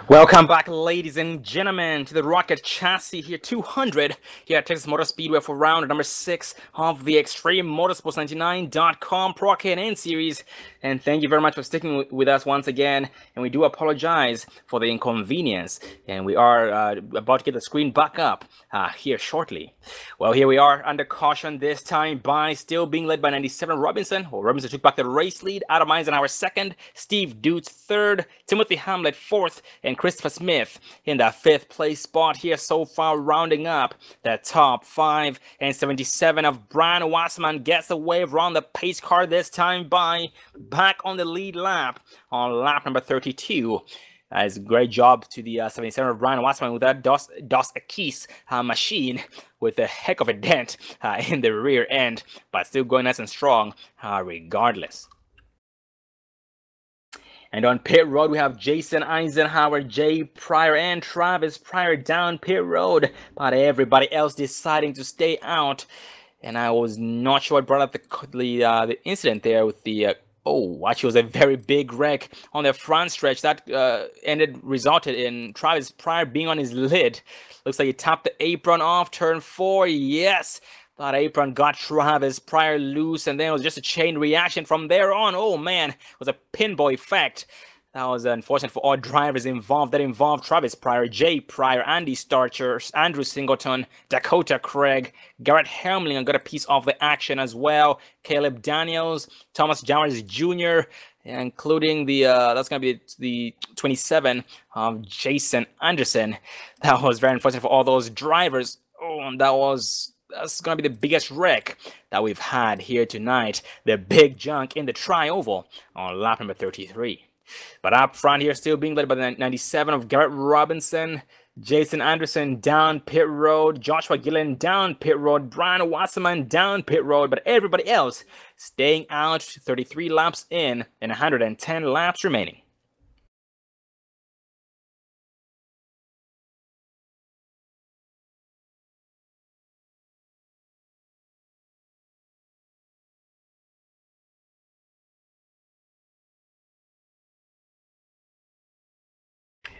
Welcome back, ladies and gentlemen, to the Rocket Chassis here, 200 here at Texas Motor Speedway for round number 6 of the Extreme Motorsports99.com Pro K&N Series. And thank you very much for sticking with us once again. And we do apologize for the inconvenience. And we are about to get the screen back up here shortly. Well, here we are under caution this time by still being led by 97 Robinson. Well, Robinson took back the race lead. Adam Eisenhower second, Steve Dutes third, Timothy Hamlet fourth, and Christopher Smith in the 5th place spot here so far, rounding up the top 5. And 77 of Brian Wasserman gets the wave around the pace car this time by back on the lead lap on lap number 32. It's a great job to the 77 of Brian Wasserman with that Dos Equis machine with a heck of a dent in the rear end, but still going nice and strong regardless. And on pit road, we have Jason Eisenhower, Jay Pryor, and Travis Pryor down pit road, but everybody else deciding to stay out. And I was not sure what brought up the incident there with the actually, it was a very big wreck on the front stretch that resulted in Travis Pryor being on his lid. Looks like he tapped the apron off turn 4. Yes. That apron got Travis Pryor loose, and then it was just a chain reaction from there on. Oh man, it was a pinball effect. That was unfortunate for all drivers involved. That involved Travis Pryor, Jay Pryor, Andy Starcher, Andrew Singleton, Dakota Craig, Garrett Hamlin got a piece of the action as well. Caleb Daniels, Thomas Jowers Jr., including the that's going to be the 27 Jason Anderson. That was very unfortunate for all those drivers. Oh, and that's going to be the biggest wreck that we've had here tonight. The big junk in the tri-oval on lap number 33. But up front here, still being led by the 97 of Garrett Robinson, Jason Anderson down pit road, Joshua Gillen down pit road, Brian Wasserman down pit road, but everybody else staying out 33 laps in and 110 laps remaining.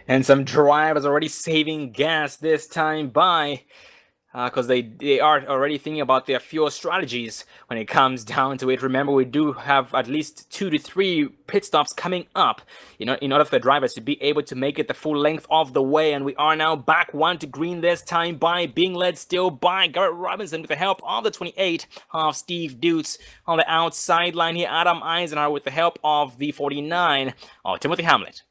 And some drivers already saving gas this time by because they are already thinking about their fuel strategies when it comes down to it. Remember, we do have at least 2 to 3 pit stops coming up, in order for the drivers to be able to make it the full length of the way. And we are now back 1 to green this time by being led still by Garrett Robinson with the help of the 28 of Steve Dutes. On the outside line here, Adam Eisenhower with the help of the 49 of Timothy Hamlet.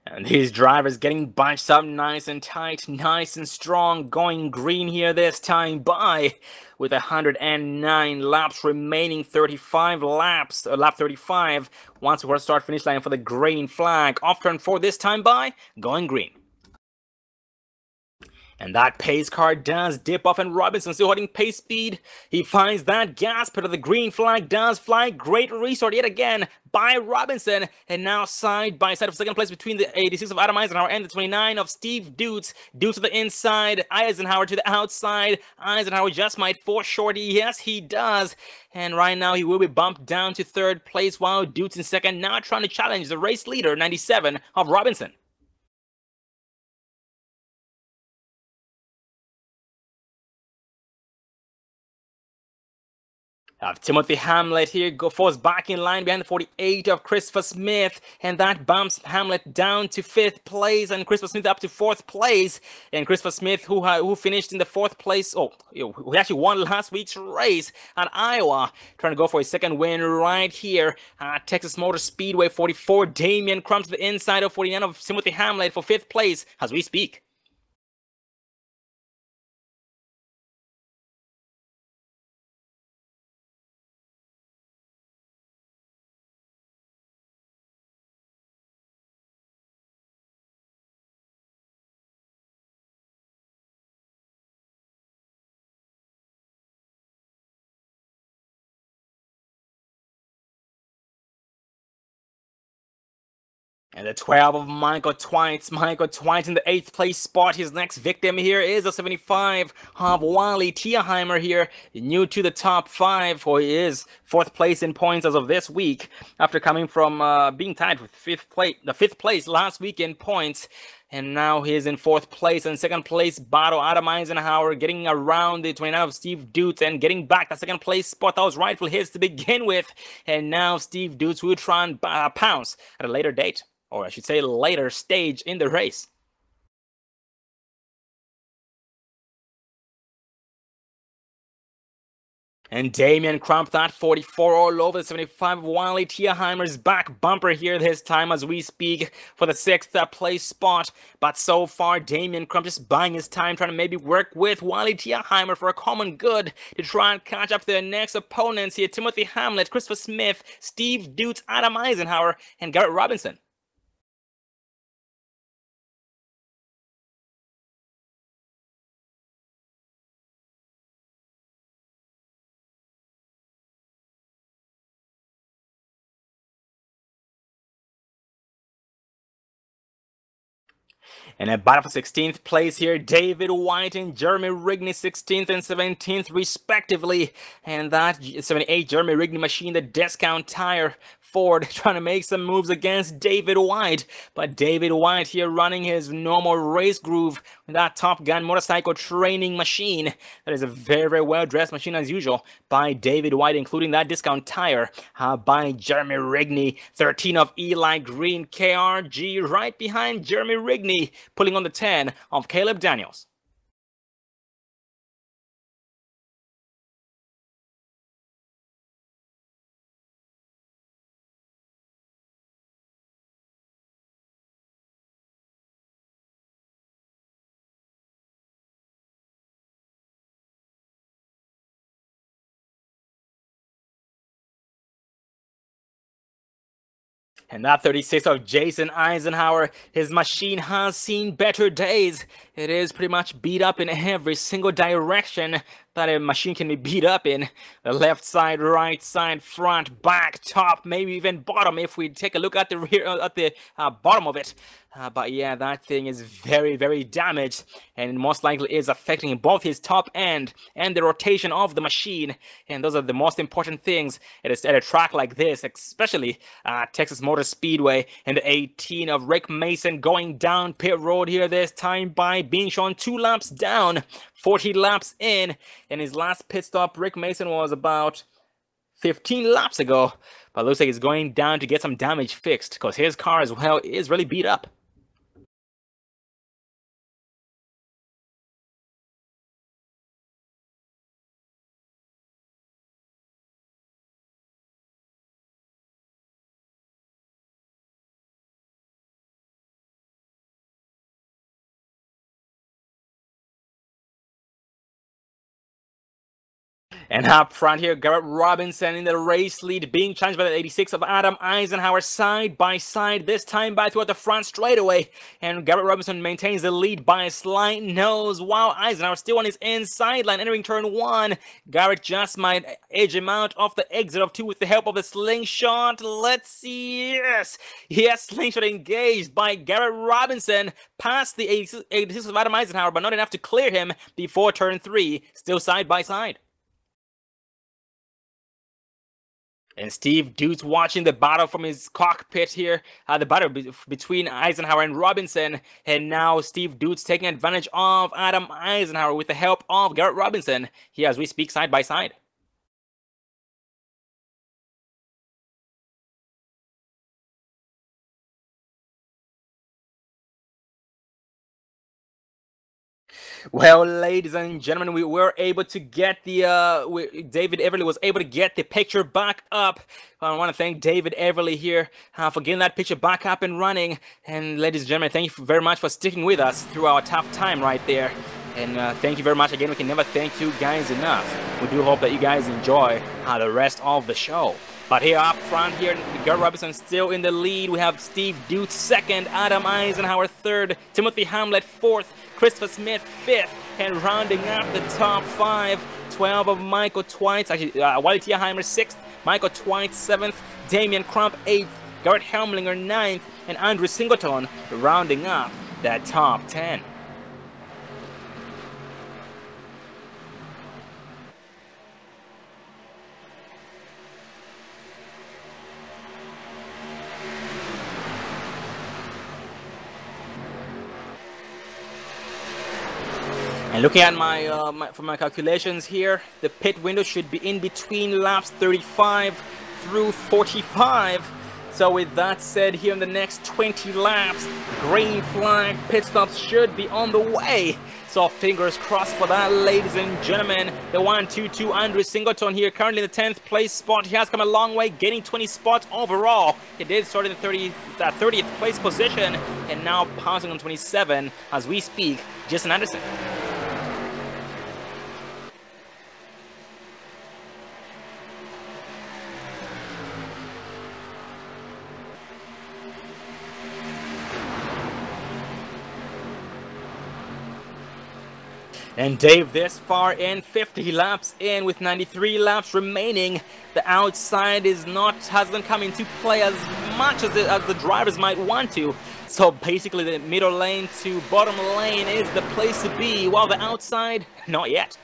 And these drivers getting bunched up nice and tight, nice and strong, going green here this time by with 109 laps remaining, 35 laps, lap 35, once we're start finish line for the green flag. Off turn 4 this time by, going green. And that pace car does dip off, and Robinson still holding pace speed. He finds that gas pedal. The green flag does fly. Great restart yet again by Robinson. And now side by side of second place between the 86 of Adam Eisenhower and the 29 of Steve Dutes. Dutes to the inside, Eisenhower to the outside. Eisenhower just might force shorty. Yes, he does. And right now he will be bumped down to 3rd place while Dutes in 2nd. Now trying to challenge the race leader, 97 of Robinson. Timothy Hamlet here falls back in line behind the 48 of Christopher Smith, and that bumps Hamlet down to 5th place, and Christopher Smith up to 4th place. And Christopher Smith, who finished in the 4th place, who actually won last week's race at Iowa, trying to go for his 2nd win right here at Texas Motor Speedway. 44, Damian Crump to the inside of 49 of Timothy Hamlet for 5th place as we speak. And the 12 of Michael Twites. Michael Twites in the 8th place spot. His next victim here is a 75 of Wally Tierheimer here, new to the top 5, or he is 4th place in points as of this week, after coming from being tied for the 5th place last week in points. And now he's in 4th place, and 2nd place battle Adam Eisenhower getting around the 29 of Steve Dutz and getting back the 2nd place spot that was rightfully his to begin with. And now Steve Dutz will try and pounce at a later date, or I should say later stage in the race. And Damian Crump, that 44 all over the 75 of Wally Tierheimer's back bumper here this time as we speak for the 6th place spot. But so far, Damian Crump just buying his time, trying to maybe work with Wally Tierheimer for a common good to try and catch up to their next opponents here. Timothy Hamlet, Christopher Smith, Steve Dutz, Adam Eisenhower, and Garrett Robinson. And at battle for 16th place here, David White and Jeremy Rigney, 16th and 17th respectively. And that 78 Jeremy Rigney machine, the discount tire Ford, trying to make some moves against David White. But David White here running his normal race groove with that Top Gun motorcycle training machine. That is a very, very well-dressed machine as usual by David White, including that discount tire by Jeremy Rigney. 13 of Eli Green, KRG right behind Jeremy Rigney, pulling on the 10 of Caleb Daniels. And that 36 of Jason Eisenhower, his machine has seen better days. It is pretty much beat up in every single direction that a machine can be beat up in. The left side, right side, front, back, top, maybe even bottom if we take a look at the rear, at the bottom of it. But yeah, that thing is very, very damaged, and most likely is affecting both his top end and the rotation of the machine. And those are the most important things at a track like this, especially Texas Motor Speedway. And the 18 of Rick Mason going down pit road here this time by being shown 2 laps down, 40 laps in. And his last pit stop, Rick Mason, was about 15 laps ago. But looks like he's going down to get some damage fixed, because his car as well is really beat up. And up front here, Garrett Robinson in the race lead, being challenged by the 86 of Adam Eisenhower side by side, this time by through the front straightaway. And Garrett Robinson maintains the lead by a slight nose, while Eisenhower still on his inside line entering turn 1. Garrett just might edge him out of the exit of 2 with the help of the slingshot. Let's see. Yes, slingshot engaged by Garrett Robinson past the 86 of Adam Eisenhower, but not enough to clear him before turn 3, still side by side. And Steve Dutz watching the battle from his cockpit here, the battle between Eisenhower and Robinson. And now Steve Dutz taking advantage of Adam Eisenhower with the help of Garrett Robinson here as we speak side by side. Well, ladies and gentlemen, we were able to get the, David Everly was able to get the picture back up. I want to thank David Everly here for getting that picture back up and running. And ladies and gentlemen, thank you very much for sticking with us through our tough time right there. And thank you very much again. We can never thank you guys enough. We do hope that you guys enjoy the rest of the show. But here up front here, Garrett Robinson still in the lead. We have Steve Dutz 2nd, Adam Eisenhower 3rd, Timothy Hamlet 4th, Christopher Smith 5th, and rounding up the top 5, 12 of Michael Twites, actually Wally Tierheimer 6th, Michael Twites 7th, Damian Crump 8th, Garrett Helmlinger 9th, and Andrew Singleton rounding up that top 10. And looking at from my calculations here, the pit window should be in between laps 35 through 45. So with that said, here in the next 20 laps, green flag pit stops should be on the way. So fingers crossed for that, ladies and gentlemen. The 1-2-2 Andrew Singleton here, currently in the 10th place spot. He has come a long way, getting 20 spots overall. He did start in the 30th place position, and now passing on 27 as we speak, Jason Anderson. And Dave, this far in, 50 laps in with 93 laps remaining, the outside hasn't come into play as much as the drivers might want to. So basically the middle lane to bottom lane is the place to be, while the outside, not yet.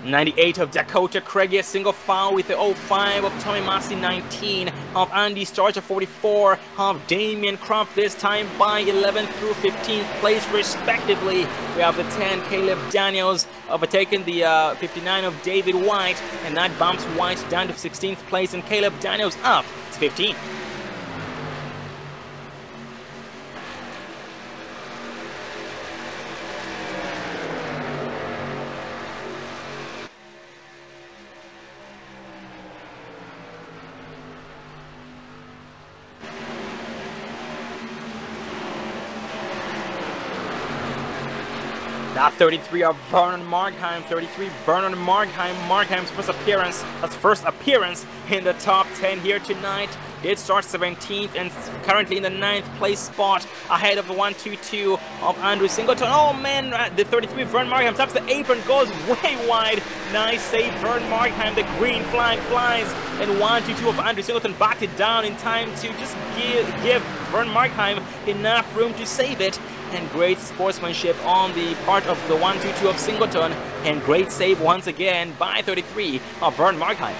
98 of Dakota Craigie, a single foul with the 05 of Tommy Massey, 19 of Andy Starcher, 44 of Damian Crump, this time by 11th through 15th place respectively. We have the 10 Caleb Daniels overtaking the 59 of David White, and that bumps White down to 16th place and Caleb Daniels up to 15th. That 33 of Vernon Markheim, 33 Vernon Markheim, Markheim's first appearance in the top 10 here tonight. Did start 17th and currently in the 9th place spot, ahead of the 1-2-2 of Andrew Singleton. Oh man, the 33 Vernon Markheim taps the apron, goes way wide. Nice save, Vernon Markheim. The green flag flies, and 1-2-2 of Andrew Singleton backed it down in time to just give Vernon Markheim enough room to save it. And great sportsmanship on the part of the 1-2-2 of Singleton, and great save once again by 33 of Vernon Markheim.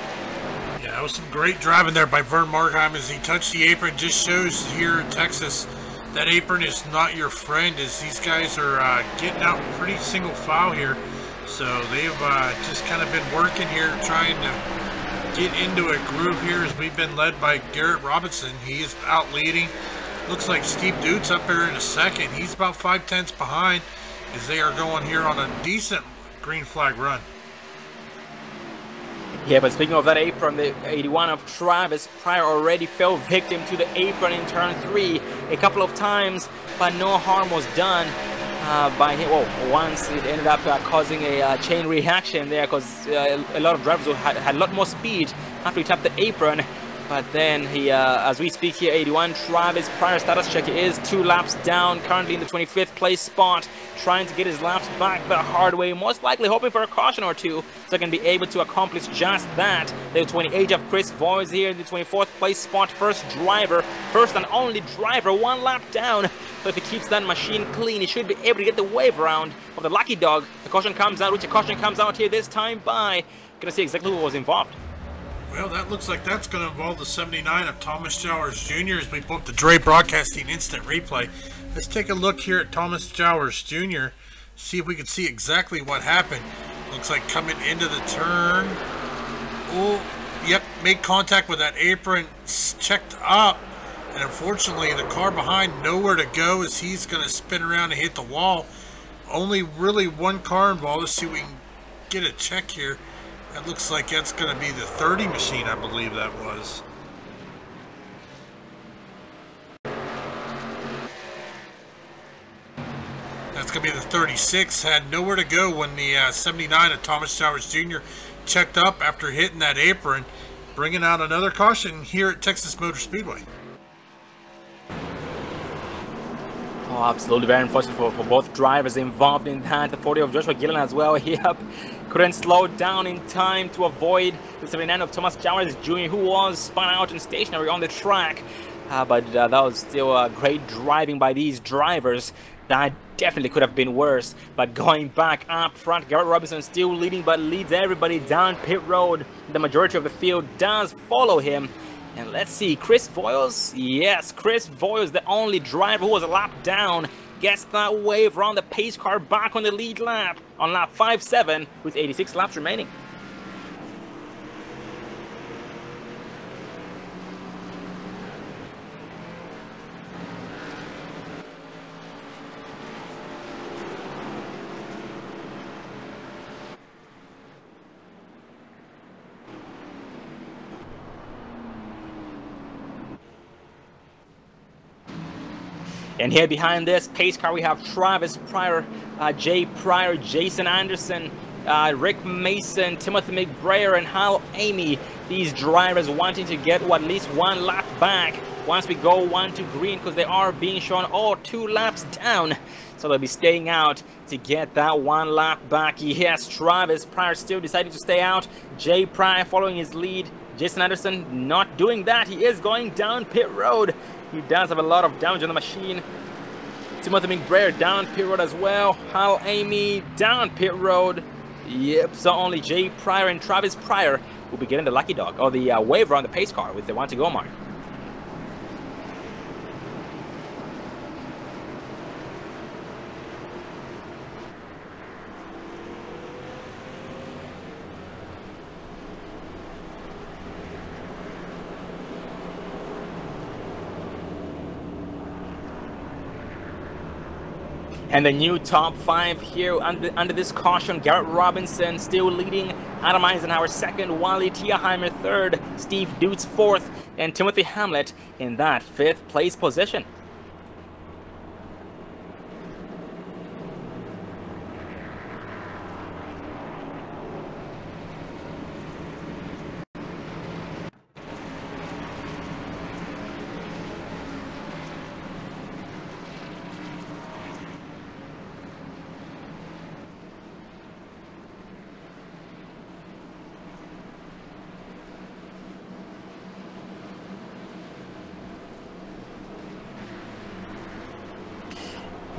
Yeah, that was some great driving there by Vernon Markheim as he touched the apron. Just shows here in Texas that apron is not your friend, as these guys are getting out pretty single file here. So they've just kind of been working here, trying to get into a groove here, as we've been led by Garrett Robinson. He is out leading. Looks like Steve Dutz up here in a second. He's about 5/10 behind as they are going here on a decent green flag run. Yeah, but speaking of that apron, the 81 of Travis Pryor already fell victim to the apron in turn 3 a couple of times, but no harm was done by him. Well, once it ended up causing a chain reaction there, because a lot of drivers had a lot more speed after he tapped the apron. But then he, as we speak here, 81 Travis Pryor status check is 2 laps down, currently in the 25th place spot, trying to get his laps back the hard way, most likely hoping for a caution or two, so can be able to accomplish just that. The 28 of Chris Voice here in the 24th place spot, first and only driver, 1 lap down. So if he keeps that machine clean, he should be able to get the wave around of the lucky dog. The caution comes out, which a caution comes out here this time by, gonna see exactly who was involved. Well, that looks like that's going to involve the 79 of Thomas Jowers Jr. as we pull up the Dre Broadcasting Instant Replay. Let's take a look here at Thomas Jowers Jr., see if we can see exactly what happened. Looks like coming into the turn. Oh, yep, made contact with that apron, checked up, and unfortunately the car behind nowhere to go as he's going to spin around and hit the wall. Only really one car involved. Let's see if we can get a check here. That looks like that's going to be the 30 machine, I believe that was. That's going to be the 36. Had nowhere to go when the 79 of Thomas Jowers Jr. checked up after hitting that apron, bringing out another caution here at Texas Motor Speedway. Oh, absolutely very unfortunate for both drivers involved in that. The 40 of Joshua Gillen as well. Yep. couldn't slow down in time to avoid the 79 of Thomas Jowers Jr., who was spun out and stationary on the track. But that was still great driving by these drivers. That definitely could have been worse. But going back up front, Garrett Robinson still leading, but leads everybody down pit road. The majority of the field does follow him. And let's see, Chris Voiles, yes, Chris Voiles, the only driver who was a lap down, gets that wave around the pace car back on the lead lap on lap 5-7 with 86 laps remaining. And here behind this pace car, we have Travis Pryor, Jay Pryor, Jason Anderson, Rick Mason, Timothy McBrayer, and Hal Amy. These drivers wanting to get at least one lap back once we go 1 to green, because they are being shown all 2 laps down. So they'll be staying out to get that 1 lap back. Yes, Travis Pryor still deciding to stay out. Jay Pryor following his lead. Jason Anderson not doing that. He is going down pit road. He does have a lot of damage on the machine. Timothy McBrayer down pit road as well. Hal Amy down pit road. Yep, so only Jay Pryor and Travis Pryor will be getting the lucky dog, or the waiver on the pace car with the 1 to go mark. And the new top 5 here under this caution: Garrett Robinson still leading, Adam Eisenhower second, Wally Tierheimer third, Steve Dutz fourth, and Timothy Hamlet in that 5th place position.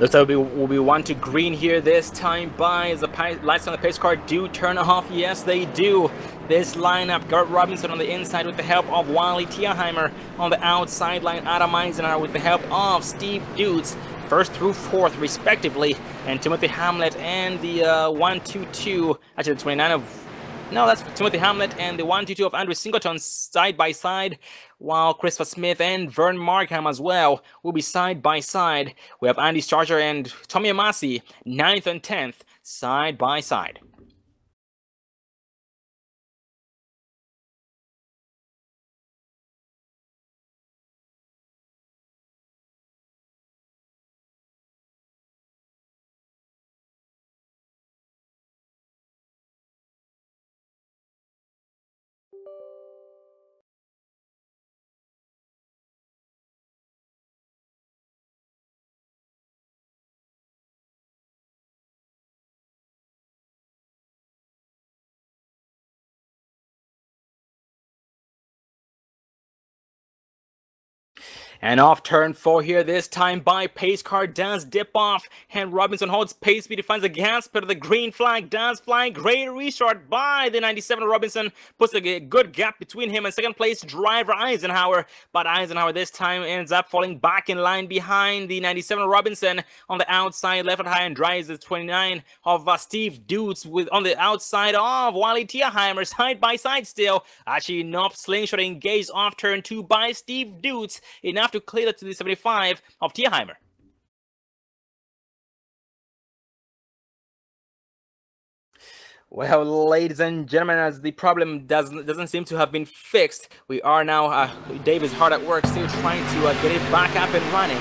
Looks like we'll be 1 to green here this time by as the lights on the pace car do turn off. Yes, they do. This lineup: Garrett Robinson on the inside with the help of Wally Tierheimer. On the outside line, Adam Eisenhower with the help of Steve Dutz, 1st through 4th respectively. And Timothy Hamlet and the 1-2-2, actually the 29 of... No, that's Timothy Hamlet and the 1-2-2 of Andrew Singleton side by side, while Christopher Smith and Vern Markham as well will be side by side. We have Andy Starcher and Tommy Amasi 9th and 10th side by side. And off turn 4 here, this time by pace car does dip off, and Robinson holds pace speed, finds the gas pedal. The green flag does fly. Great restart by the 97 Robinson, puts a good gap between him and second place driver Eisenhower, but Eisenhower this time ends up falling back in line behind the 97 Robinson on the outside left high, and drives the 29 of Steve Dutz with on the outside of Wally Tierheimer, side by side still. Actually, Knob slingshot engaged off turn 2 by Steve Dutz, enough to clear it to the 75 of Tierheimer. Well, ladies and gentlemen, as the problem doesn't seem to have been fixed, we are now, Dave is hard at work still trying to get it back up and running.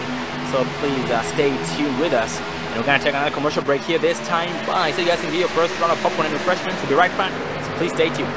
So please stay tuned with us. And we're going to take another commercial break here this time. Bye. So you guys can get your first round of popcorn and refreshments. We'll be right back. So please stay tuned.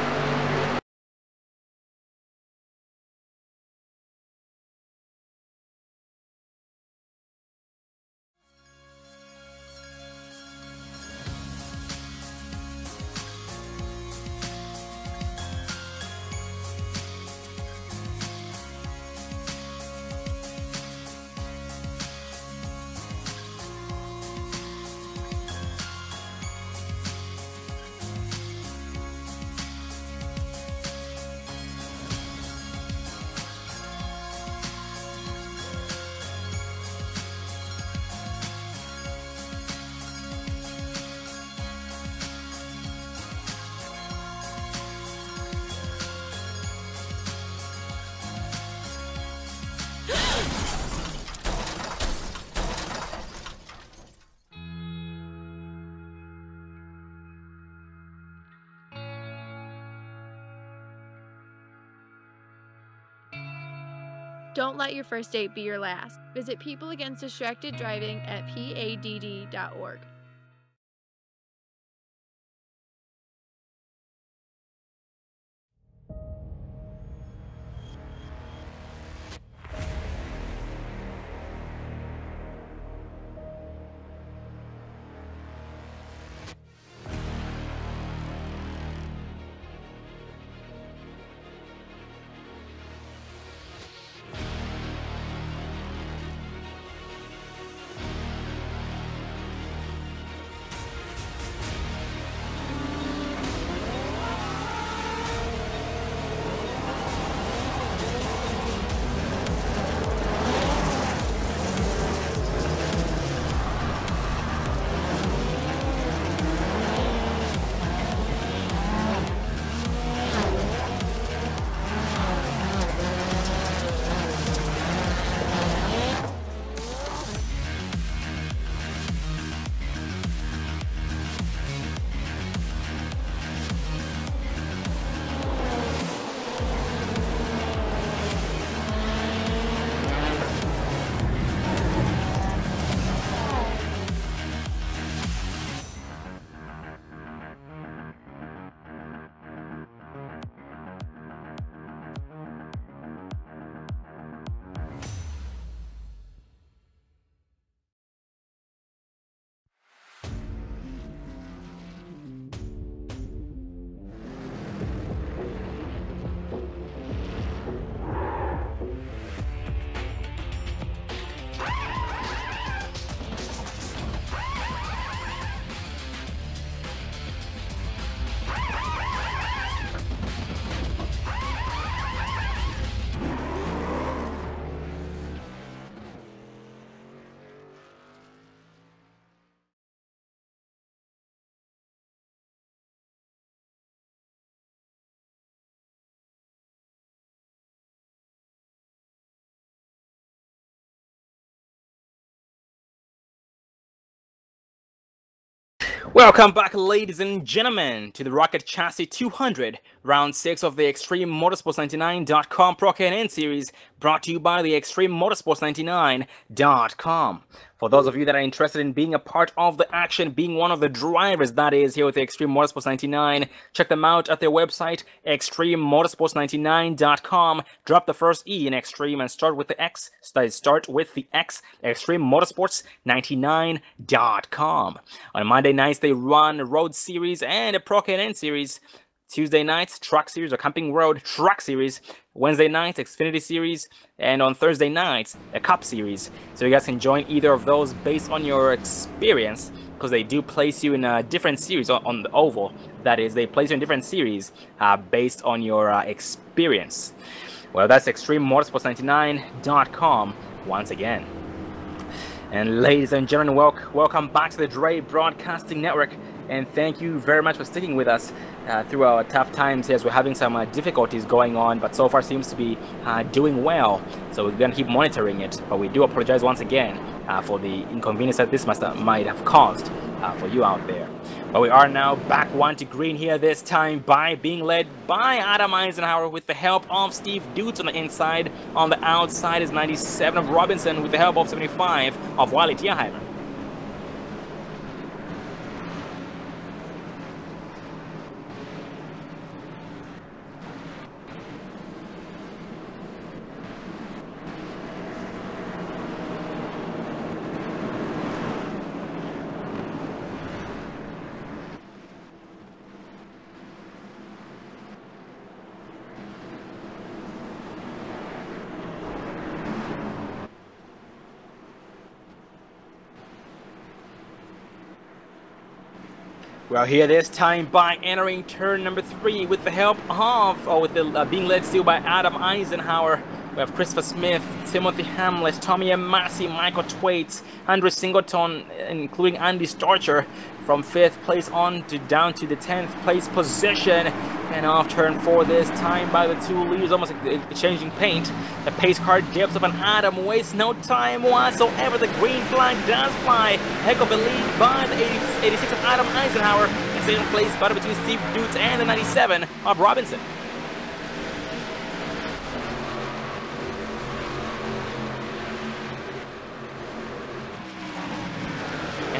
Don't let your first date be your last. Visit People Against Distracted Driving at PADD.org. Welcome back, ladies and gentlemen, to the Rocket Chassis 200, round 6 of the Extreme Motorsports 99.com Pro K&N series, brought to you by the Extreme Motorsports 99.com. For those of you that are interested in being a part of the action, being one of the drivers that is here with the Extreme Motorsports 99, check them out at their website, extrememotorsports99.com. Drop the first E in Extreme and start with the X. Start with the X, extrememotorsports99.com. On Monday nights, they run a Road Series and a Pro K&N series. Tuesday nights, Truck Series or Camping Road Truck Series. Wednesday nights, Xfinity Series. And on Thursday nights, a Cup Series. So you guys can join either of those based on your experience, because they do place you in a different series on the oval. That is, they place you in different series based on your experience. Well, that's extrememotorsports99.com once again. And ladies and gentlemen, welcome back to the Dre Broadcasting Network. And thank you very much for sticking with us through our tough times as we're having some difficulties going on, but so far seems to be doing well. So we're going to keep monitoring it. But we do apologize once again for the inconvenience that this might have caused for you out there. But we are now back one to green here, this time by being led by Adam Eisenhower with the help of Steve Dutz on the inside. On the outside is 97 of Robinson with the help of 75 of Wally Tierheimer. Well, here this time by entering turn number 3 with the help of, being led still by Adam Eisenhower. We have Christopher Smith, Timothy Hamlet, Tommy Amasi, Michael Twaits, Andrew Singleton, including Andy Starcher, from 5th place on to down to the 10th place position. And off turn 4 this time by the two leaders, almost exchanging paint. The pace car dips of an Adam wastes no time whatsoever. The green flag does fly. Heck of a lead by the 86 of Adam Eisenhower. In 2nd place, battle between Steve Dutz and the 97 of Robinson.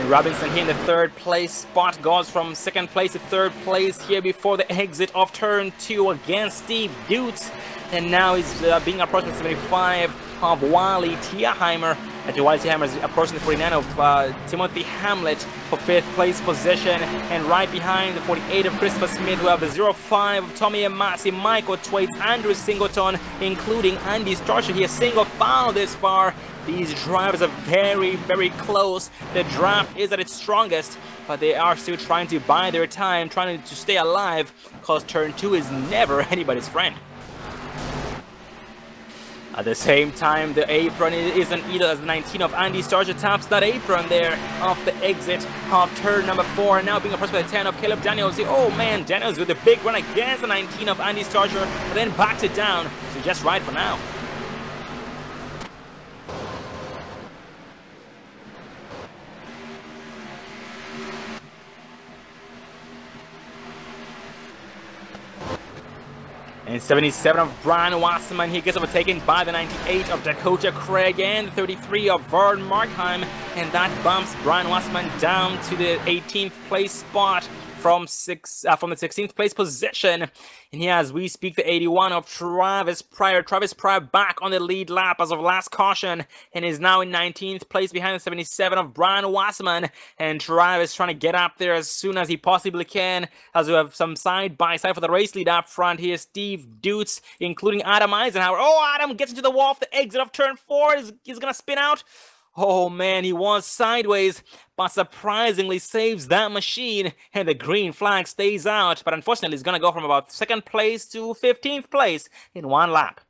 And Robinson here in the third place spot, goes from second place to third place here before the exit of turn 2 against Steve Dutz. And now he's being approached with 75 of Wally Tierheimer. And Wally Tierheimer is approaching the 49 of Timothy Hamlet for 5th place position. And right behind the 48 of Christopher Smith, we have the 05 of Tommy Amasi, Michael Twaits, Andrew Singleton, including Andy Starcher here, single file this far. These drivers are very, very close. The draft is at its strongest, but they are still trying to buy their time, trying to stay alive, because turn 2 is never anybody's friend. At the same time, the apron isn't either, as the 19 of Andy Starcher taps that apron there off the exit of turn number 4. Now being approached by the 10 of Caleb Daniels. Oh man, Daniels with a big run against the 19 of Andy Starcher, but then backs it down. So just right for now. And 77 of Brian Wasserman, he gets overtaken by the 98 of Dakota Craig and the 33 of Vern Markheim, and that bumps Brian Wasserman down to the 18th place spot from the 16th place position. And here, as we speak, the 81 of Travis Pryor. Travis Pryor back on the lead lap as of last caution, and is now in 19th place behind the 77 of Brian Wasserman. And Travis trying to get up there as soon as he possibly can, as we have some side-by-side for the race lead up front here. Steve Dutz, including Adam Eisenhower. Oh, Adam gets into the wall off the exit of turn 4. He's going to spin out. Oh man, he was sideways, but surprisingly saves that machine, and the green flag stays out. But unfortunately, he's going to go from about 2nd place to 15th place in one lap.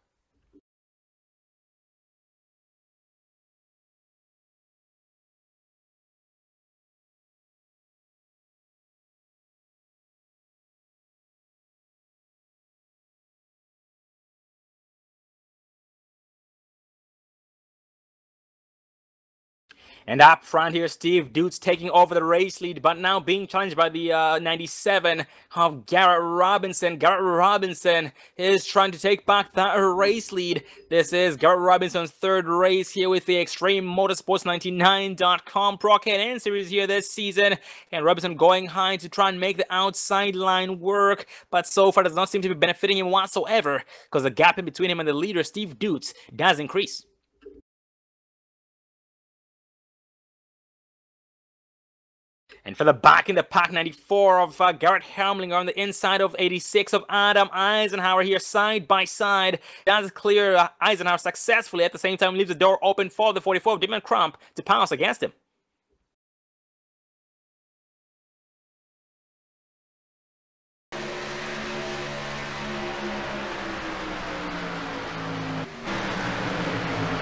And up front here, Steve Dutz taking over the race lead, but now being challenged by the 97 of Garrett Robinson. Garrett Robinson is trying to take back that race lead. This is Garrett Robinson's 3rd race here with the Extreme Motorsports 99.com Pro K&N Series here this season. And Robinson going high to try and make the outside line work, but so far does not seem to be benefiting him whatsoever, because the gap in between him and the leader, Steve Dutz, does increase. And for the back in the pack, 94 of Garrett Hamlinger on the inside of 86 of Adam Eisenhower here side by side. Does clear Eisenhower successfully. At the same time, leaves the door open for the 44 of Damon Crump to pounce against him.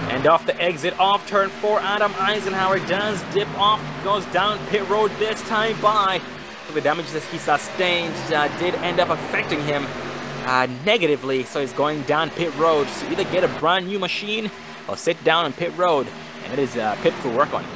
And off the exit of turn 4, Adam Eisenhower does dip off, goes down pit road this time by. The damages that he sustained did end up affecting him negatively, so he's going down pit road. So either get a brand new machine or sit down on pit road, and it is pit crew work on it.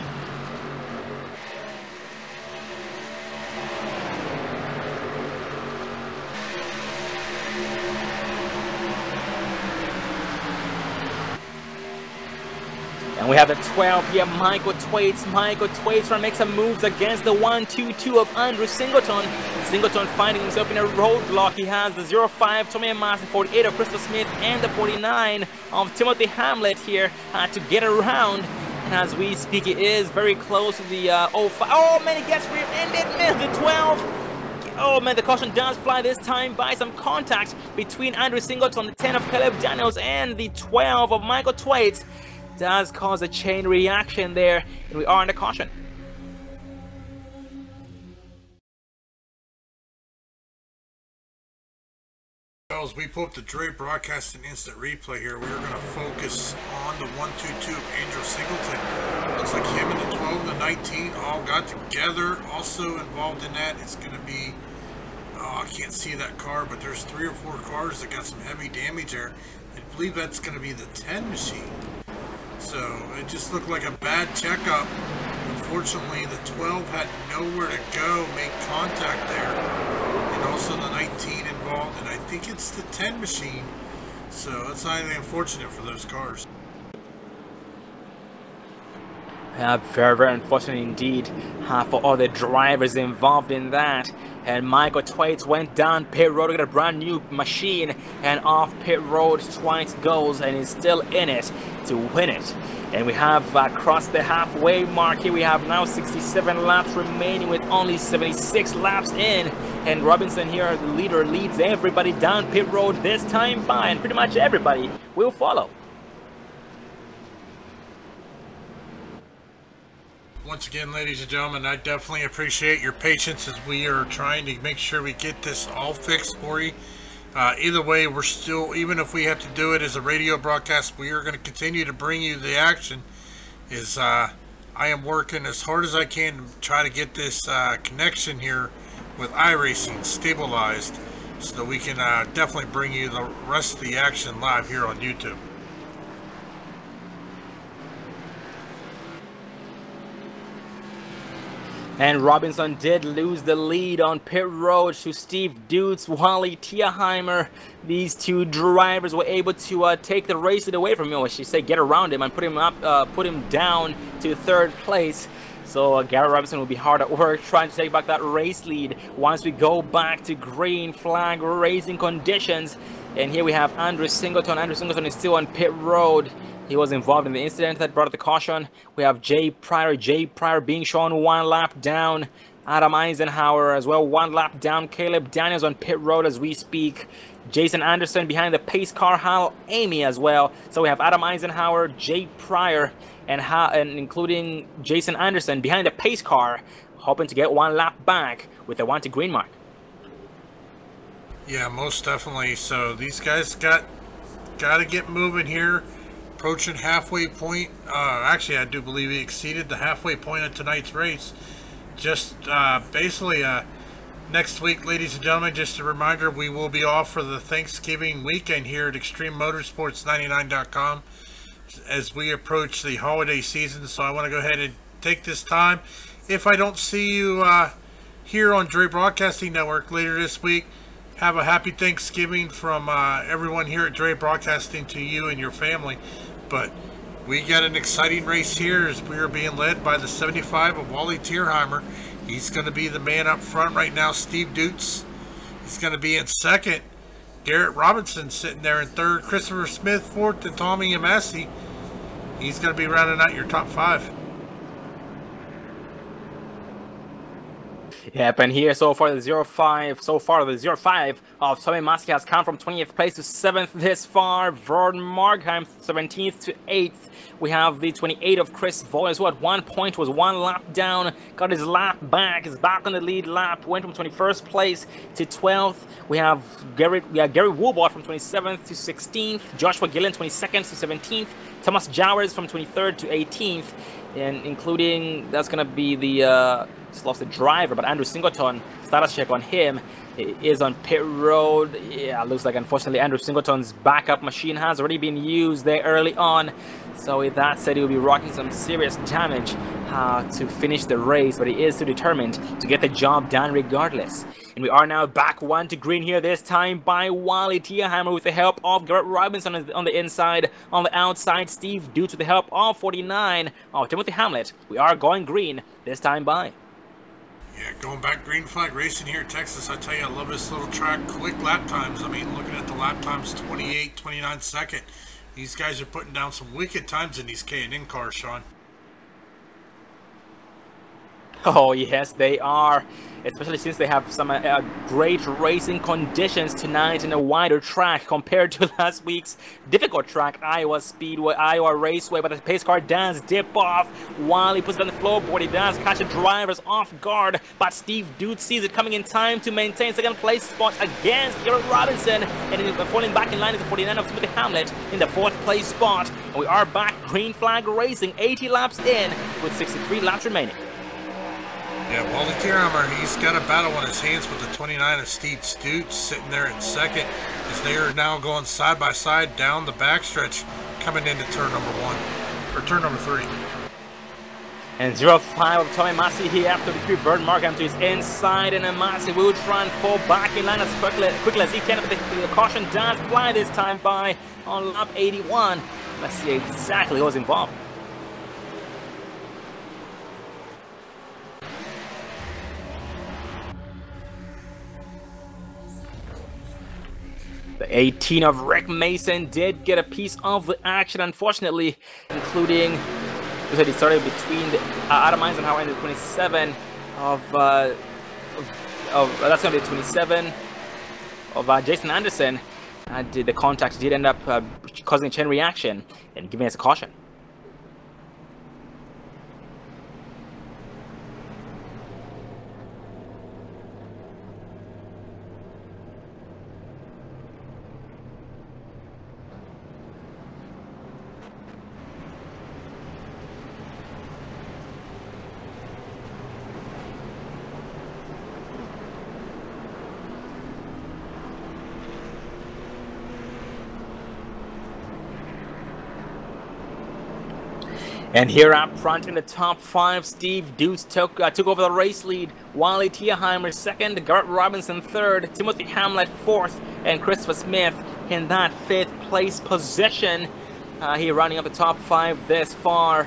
And we have the 12 here, Michael Twaits. Michael Twaits trying to make some moves against the 1-2-2 of Andrew Singleton. Singleton finding himself in a roadblock. He has the 05 Tommy Amasi, 48 of Christopher Smith, and the 49 of Timothy Hamlet here to get around. And as we speak, it is very close to the 05. Oh man, he gets rear-ended, man, the 12. Oh man, the caution does fly this time by some contact between Andrew Singleton, the 10 of Caleb Daniels, and the 12 of Michael Twaits. Does cause a chain reaction there, and we are under caution. As we pull up the Dre Broadcasting Instant Replay here, we're going to focus on the 1-2-2 of Andrew Singleton. Looks like him and the 12 and the 19 all got together. Also involved in that is going to be, I can't see that car, but there's 3 or 4 cars that got some heavy damage there. I believe that's going to be the 10 machine. So it just looked like a bad checkup. Unfortunately, the 12 had nowhere to go, make contact there. And also the 19 involved, and I think it's the 10 machine. So that's highly unfortunate for those cars. Very, very unfortunate indeed for all the drivers involved in that. And Michael Twaits went down pit road to get a brand new machine, and off pit road Twaits goes and is still in it to win it. And we have crossed the halfway mark here. We have now 67 laps remaining with only 76 laps in. And Robinson here, the leader, leads everybody down pit road this time by, and pretty much everybody will follow. Once again, ladies and gentlemen, I definitely appreciate your patience as we are trying to make sure we get this all fixed for you. Either way, we're still, even if we have to do it as a radio broadcast, we are going to continue to bring you the action. I am working as hard as I can to try to get this connection here with iRacing stabilized so that we can definitely bring you the rest of the action live here on YouTube. And Robinson did lose the lead on pit road to Steve Dutz, Wally Tierheimer. These two drivers were able to take the race away from him. I should say, get around him and put him up, put him down to third place. So Gary Robinson will be hard at work trying to take back that race lead once we go back to green flag racing conditions. And here we have Andrew Singleton. Andrew Singleton is still on pit road. He was involved in the incident that brought the caution. We have Jay Pryor being shown 1 lap down. Adam Eisenhower as well, 1 lap down. Caleb Daniels on pit road as we speak. Jason Anderson behind the pace car. Hal Amy as well. So we have Adam Eisenhower, Jay Pryor, and including Jason Anderson behind the pace car, hoping to get 1 lap back with the 1 to green mark. Yeah, most definitely. So these guys got to get moving here. Approaching halfway point. Actually, I do believe he exceeded the halfway point of tonight's race. Just basically next week, ladies and gentlemen, just a reminder, we will be off for the Thanksgiving weekend here at ExtremeMotorsports99.com as we approach the holiday season. So I want to go ahead and take this time. If I don't see you here on Dre Broadcasting Network later this week, have a happy Thanksgiving from everyone here at Dre Broadcasting to you and your family. But we got an exciting race here as we are being led by the 75 of Wally Tierheimer. He's going to be the man up front right now. Steve Dutz, he's going to be in second. Garrett Robinson sitting there in third. Christopher Smith fourth, and Tommy Amassi. He's going to be rounding out your top 5. Yep, and here so far the 05 of Tommy Maski has come from 20th place to 7th this far. Vern Markheim 17th to 8th. We have the 28 of Chris Voyles, who at one point was 1 lap down, got his lap back, is back on the lead lap, went from 21st place to 12th. We have Gary Woolbot from 27th to 16th, Joshua Gillen 22nd to 17th, Thomas Jowers from 23rd to 18th, and including, that's going to be the just lost the driver, but Andrew Singleton, status check on him, is on pit road. Yeah, looks like unfortunately Andrew Singleton's backup machine has already been used there early on. So with that said, he will be rocking some serious damage to finish the race, but he is still determined to get the job done regardless. And we are now back 1 to green here, this time by Wally Tierheimer with the help of Garrett Robinson on the inside. On the outside, Steve Dutz with the help of 49 of Timothy Hamlet. We are going green this time by. Yeah, going back green flag racing here in Texas, I tell you, I love this little track. Quick lap times. I mean, looking at the lap times, 28, 29 second. These guys are putting down some wicked times in these K&N cars, Sean. Oh yes, they are, especially since they have some great racing conditions tonight in a wider track compared to last week's difficult track, Iowa Raceway. But the pace car does dip off while he puts it on the floorboard. He does catch the drivers off guard, but Steve Dutz sees it coming in time to maintain second place spot against Garrett Robinson, and falling back in line is the 49 of Timothy Hamlet in the 4th place spot. And we are back green flag racing, 80 laps in with 63 laps remaining. Yeah, Wally Tierheimer, he's got a battle on his hands with the 29 of Steve Dutz sitting there in second as they are now going side by side down the backstretch coming into turn number 1, or turn number 3. And 05 of Tommy Massey here after the 3 Vern Markham to his inside, and Massey will try and fall back in line as quickly as he can, but the caution does fly this time by on lap 81. Let's see exactly who's involved. The 18 of Rick Mason did get a piece of the action, unfortunately, including, we said he started between Adam Eisenhower and the 27 that's going to be 27 of Jason Anderson. The contact did end up causing a chain reaction and giving us a caution. And here up front in the top 5, Steve Deuce took over the race lead. Wally Tierheimer second, Garrett Robinson third, Timothy Hamlet fourth, and Christopher Smith in that 5th place position. Here running up the top 5 this far.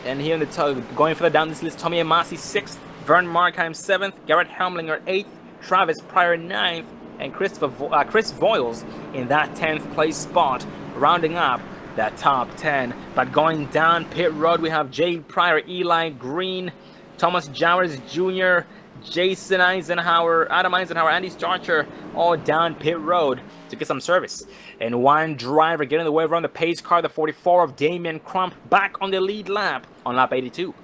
And here in the going further down this list, Tommy Amasi 6th, Vern Markheim 7th, Garrett Helmlinger 8th, Travis Pryor 9th, and Chris Voiles in that 10th place spot, rounding up that top 10. But going down pit road, we have Jay Pryor, Eli Green, Thomas Jowers Jr., Jason Eisenhower, Adam Eisenhower, Andy Starcher, all down pit road to get some service. And one driver getting the way around the pace car, the 44 of Damian Crump, back on the lead lap on lap 82.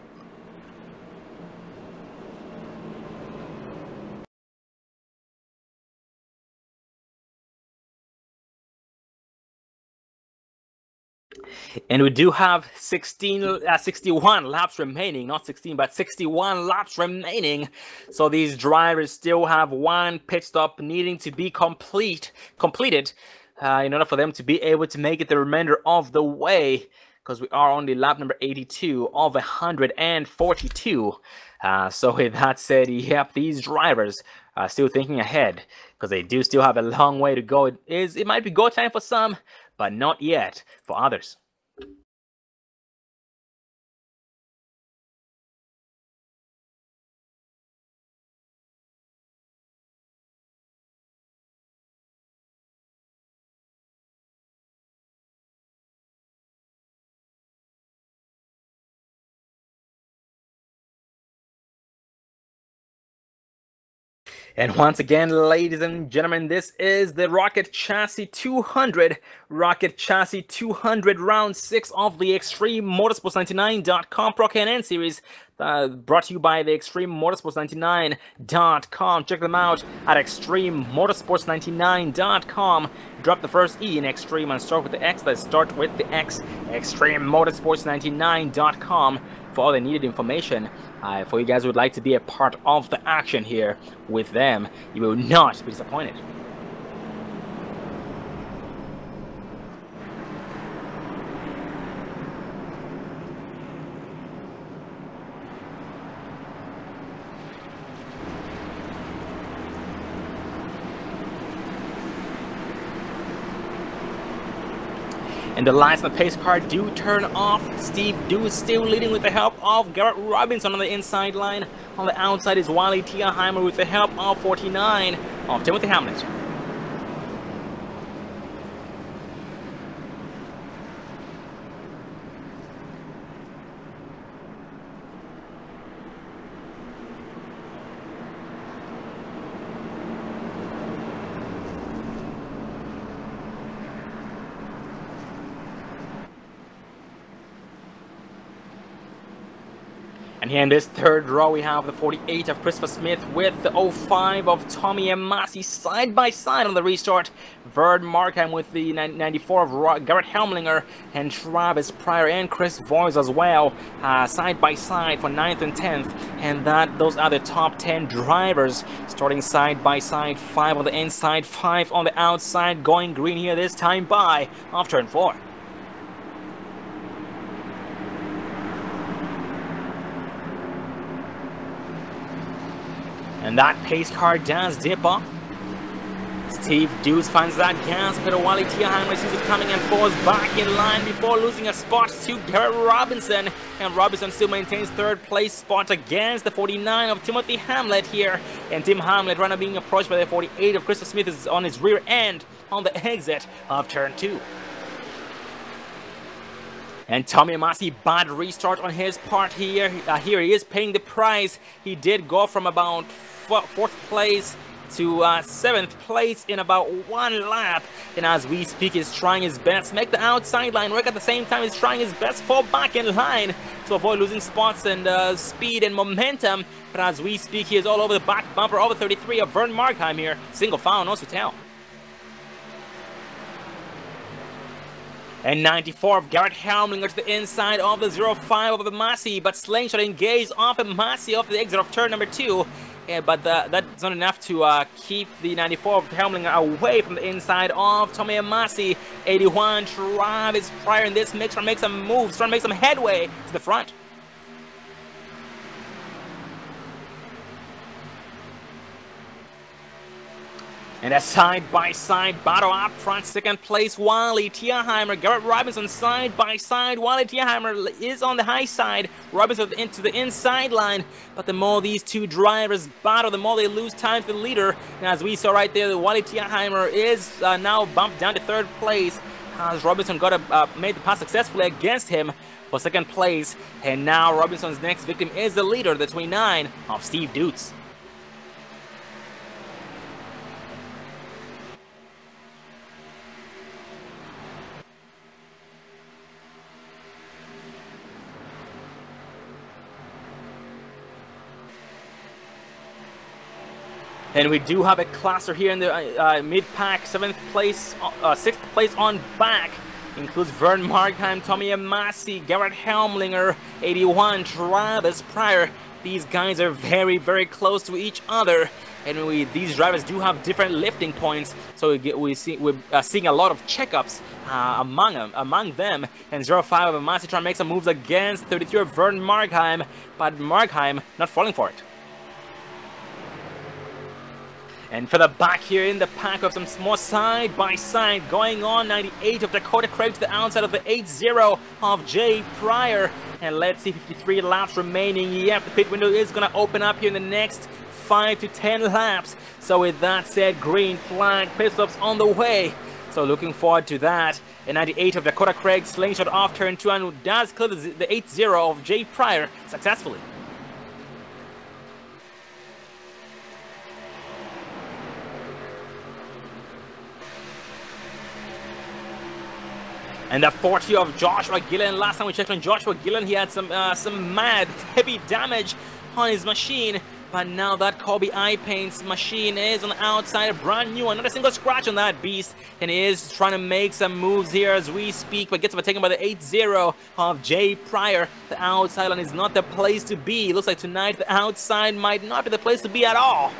And we do have 61 laps remaining, not 16, but 61 laps remaining. So these drivers still have one pit stop needing to be completed in order for them to be able to make it the remainder of the way, because we are on the lap number 82 of 142. So with that said, yep, these drivers are still thinking ahead, because they do still have a long way to go. It might be go time for some, but not yet for others. And once again, ladies and gentlemen, this is the Rocket Chassis 200. Rocket Chassis 200, round 6 of the Extreme Motorsports99.com Pro K&N Series. Brought to you by the Extreme Motorsports99.com. Check them out at extrememotorsports99.com. Drop the first E in Extreme and start with the X. Let's start with the X. extrememotorsports99.com for all the needed information. For you guys who would like to be a part of the action here with them, you will not be disappointed. And the lights on the pace car do turn off. Steve Deuce still leading with the help of Garrett Robinson on the inside line. On the outside is Wally Tierheimer with the help of 49 of Timothy Hamlet. And here in this third row, we have the 48 of Christopher Smith with the 05 of Tommy Amasi side by side on the restart. Vern Markham with the 94 of Garrett Helmlinger, and Travis Pryor and Chris Voiles as well, side by side for 9th and 10th. And those are the top 10 drivers, starting side by side, 5 on the inside, 5 on the outside, going green here this time by off turn 4. And that pace car does dip off. Steve Deuce finds that gas pedal. Wally Tierheimer sees it coming and falls back in line before losing a spot to Garrett Robinson. And Robinson still maintains third place spot against the 49 of Timothy Hamlet here. And Tim Hamlet, runner being approached by the 48 of Christopher Smith, is on his rear end. on the exit of turn 2. And Tommy Amasi, bad restart on his part here. Here he is paying the price. He did go from about 4th place to 7th place in about 1 lap. And as we speak, he's trying his best to make the outside line work. At the same time, he's trying his best to fall back in line to avoid losing spots and speed and momentum. But as we speak, he is all over the back bumper, over 33 of Vern Markheim here. Single foul, no Sutel. And 94 of Garrett Helmlinger to the inside of the 05 of Amasi, but Slingshot engaged off Amasi off the exit of turn number 2. Yeah, but that's not enough to keep the 94 of Helmlinger away from the inside of Tommy Amasi. 81, Travis Pryor in this mix, trying to make some moves, trying to make some headway to the front. And a side-by-side battle up front, 2nd place, Wally Tierheimer, Garrett Robinson side-by-side. Wally Tierheimer is on the high side, Robinson into the inside line. But the more these two drivers battle, the more they lose time to the leader. And as we saw right there, Wally Tierheimer is now bumped down to 3rd place, as Robinson made the pass successfully against him for 2nd place. And now Robinson's next victim is the leader, the 29 of Steve Dutz. And we do have a classer here in the mid-pack, 6th place on back. Includes Vern Markheim, Tommy Amasi, Garrett Helmlinger, 81, Travis Pryor. These guys are very, very close to each other. And these drivers do have different lifting points, so we're seeing a lot of checkups among them. And 05 of Amasi trying to make some moves against 33 of Vern Markheim, but Markheim not falling for it. And for the back here in the pack, of some more side-by-side going on. 98 of Dakota Craig to the outside of the 80 of Jay Pryor. And let's see, 53 laps remaining. Yep, the pit window is going to open up here in the next 5 to 10 laps. So with that said, green flag, pit stops on the way. So looking forward to that. And 98 of Dakota Craig, slingshot off turn 2 and does clear the 80 of Jay Pryor successfully. And the 40 of Joshua Gillen. Last time we checked on Joshua Gillen, he had some mad heavy damage on his machine. But now that Kobe Eye Paint's machine is on the outside, brand new, not a single scratch on that beast. And he is trying to make some moves here as we speak, but gets overtaken by the 80 of Jay Pryor. The outside line is not the place to be. Looks like tonight the outside might not be the place to be at all.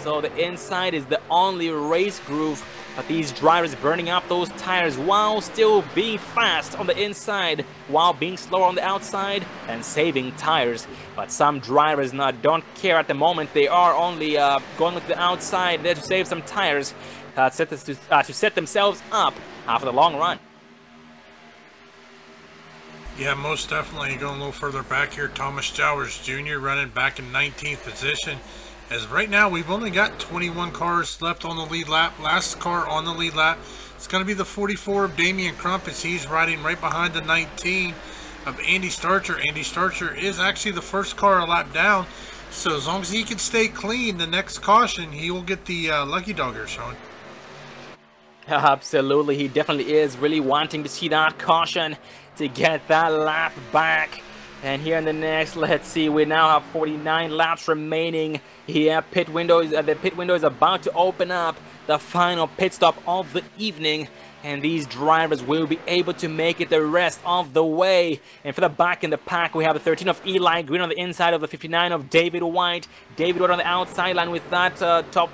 So the inside is the only race groove. But these drivers burning up those tires while still being fast on the inside, while being slower on the outside and saving tires. But some drivers don't care at the moment. They are only going with the outside there to save some tires, to set themselves up after the long run. Yeah, most definitely. Going a little further back here, Thomas Jowers Jr. running back in 19th position. As right now, we've only got 21 cars left on the lead lap. Last car on the lead lap, it's going to be the 44 of Damian Crump, as he's riding right behind the 19 of Andy Starcher. Andy Starcher is actually the first car a lap down, so as long as he can stay clean, the next caution, he will get the lucky dog here, Sean. Absolutely, he definitely is really wanting to see that caution to get that lap back. And here in the next, let's see, we now have 49 laps remaining. Here, the pit window is about to open up. The final pit stop of the evening. And these drivers will be able to make it the rest of the way. And for the back in the pack, we have the 13 of Eli Green on the inside of the 59 of David White. David White on the outside line with that Top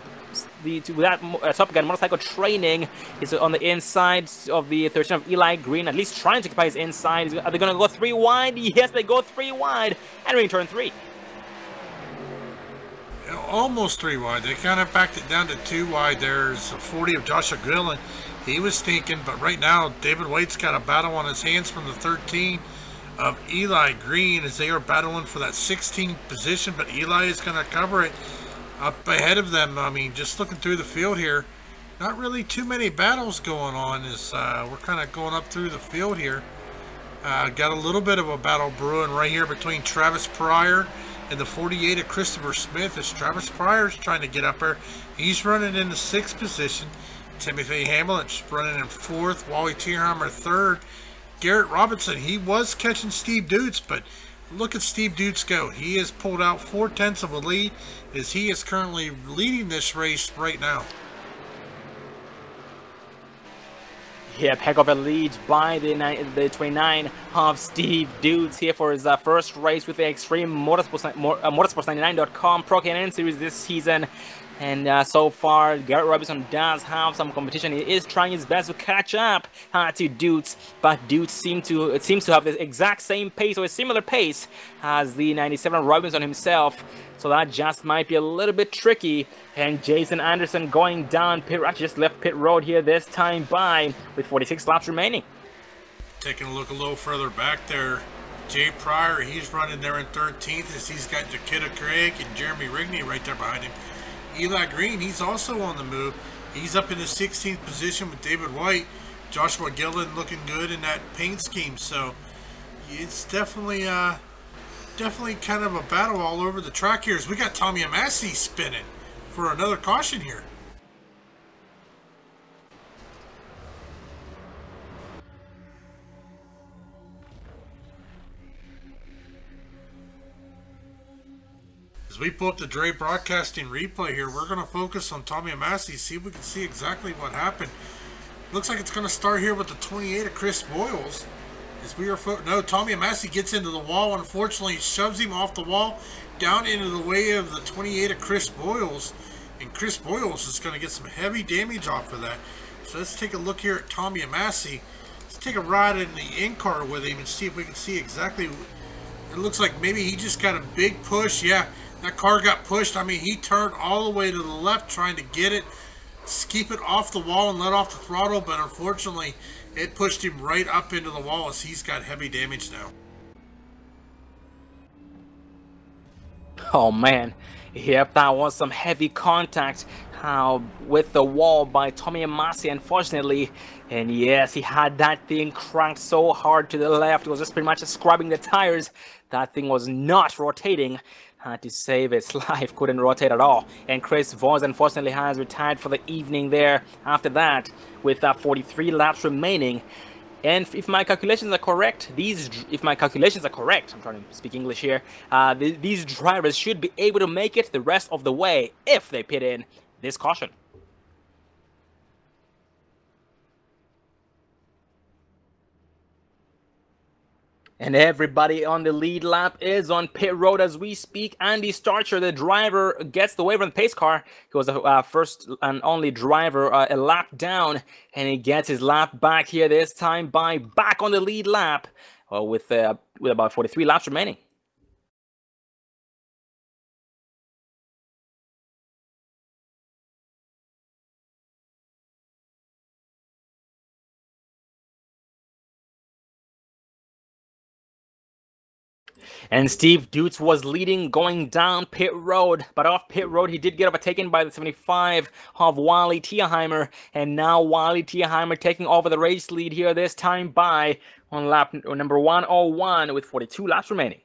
Gun motorcycle training is on the inside of the 13 of Eli Green, at least trying to occupy his inside. Are they going to go 3 wide? Yes, they go 3 wide, entering turn 3. Almost 3 wide. They kind of backed it down to 2 wide. There's a 40 of Joshua Gillen. He was stinking, but right now David White's got a battle on his hands from the 13 of Eli Green, as they are battling for that 16th position, but Eli is going to cover it up ahead of them. I mean, just looking through the field here, not really too many battles going on as we're kind of going up through the field here. Got a little bit of a battle brewing right here between Travis Pryor and the 48 of Christopher Smith, as Travis Pryor's trying to get up there. He's running in the 6th position. Timothy Hamlin's running in 4th. Wally Tierheimer 3rd. Garrett Robinson, he was catching Steve Dutes, but look at Steve Dutes go. He has pulled out 4/10 of a lead as he is currently leading this race right now. Yep, heck of a lead by the 29 of Steve Dutes here for his first race with the Extreme Motorsports99.com Pro K&N Series this season. And so far, Garrett Robinson does have some competition. He is trying his best to catch up to Dutes, but Dutes seems to have the exact same pace or a similar pace as the 97 Robinson himself. So that just might be a little bit tricky. And Jason Anderson going down pit, actually just left pit road here this time by with 46 laps remaining. Taking a look a little further back there, Jay Pryor, he's running there in 13th as he's got Jakita Craig and Jeremy Rigney right there behind him. Eli Green, he's also on the move. He's up in the 16th position with David White. Joshua Gillen looking good in that paint scheme. So it's definitely kind of a battle all over the track here. As we got Tommy Amassi spinning for another caution here. As we pull up the Dre Broadcasting replay here, we're going to focus on Tommy Amassi, see if we can see exactly what happened. Looks like it's going to start here with the 28 of Chris Boyles. As we are no, Tommy Amassi gets into the wall. Unfortunately, shoves him off the wall down into the way of the 28 of Chris Boyles. And Chris Boyles is going to get some heavy damage off of that. So let's take a look here at Tommy Amassi. Let's take a ride in the in-car with him and see if we can see exactly. It looks like maybe he just got a big push. Yeah. That car got pushed. I mean, he turned all the way to the left trying to get it, keep it off the wall and let off the throttle, but unfortunately, it pushed him right up into the wall as he's got heavy damage now. Oh man, yep, that was some heavy contact with the wall by Tommy Amassi, unfortunately. And yes, he had that thing cranked so hard to the left. It was just pretty much scrubbing the tires. That thing was not rotating. Had to save its life, couldn't rotate at all. And Chris Voss unfortunately has retired for the evening there after that with 43 laps remaining. And if my calculations are correct, I'm trying to speak English here, these drivers should be able to make it the rest of the way if they pit in this caution. And everybody on the lead lap is on pit road as we speak. Andy Starcher, the driver, gets the waiver on the pace car. He was the first and only driver a lap down, and he gets his lap back here this time by back on the lead lap with about 43 laps remaining. And Steve Dutes was leading going down pit road, but off pit road he did get overtaken by the 75 of Wally Tierheimer, and now Wally Tierheimer taking over the race lead here this time by on lap number 101 with 42 laps remaining.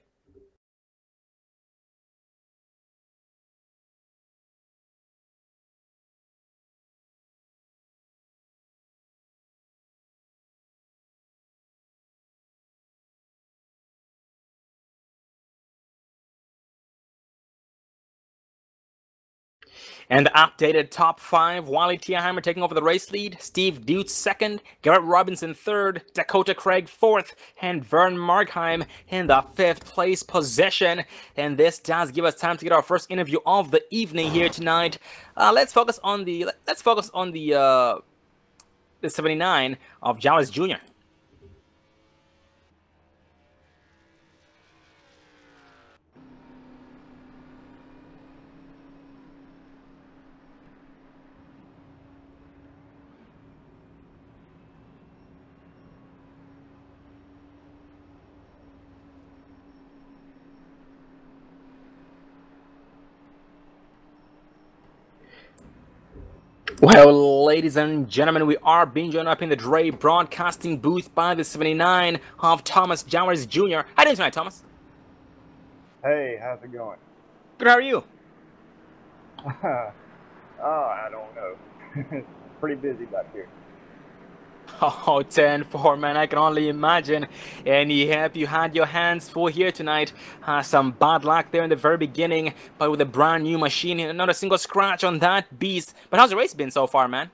And the updated top 5, Wally Tierheimer taking over the race lead, Steve Dutes 2nd, Garrett Robinson 3rd, Dakota Craig 4th, and Vern Markheim in the 5th place position. And this does give us time to get our first interview of the evening here tonight. Let's focus on the 79 of Jarvis Jr. Well, ladies and gentlemen, we are being joined up in the Dre Broadcasting booth by the 79 of Thomas Jowers Jr. How are you doing tonight, Thomas? Hey, how's it going? Good, how are you? I don't know. It's pretty busy back here. Oh, 10-4, man, I can only imagine. And yep, you had your hands full here tonight. Some bad luck there in the very beginning, but with a brand new machine, not a single scratch on that beast. But how's the race been so far, man?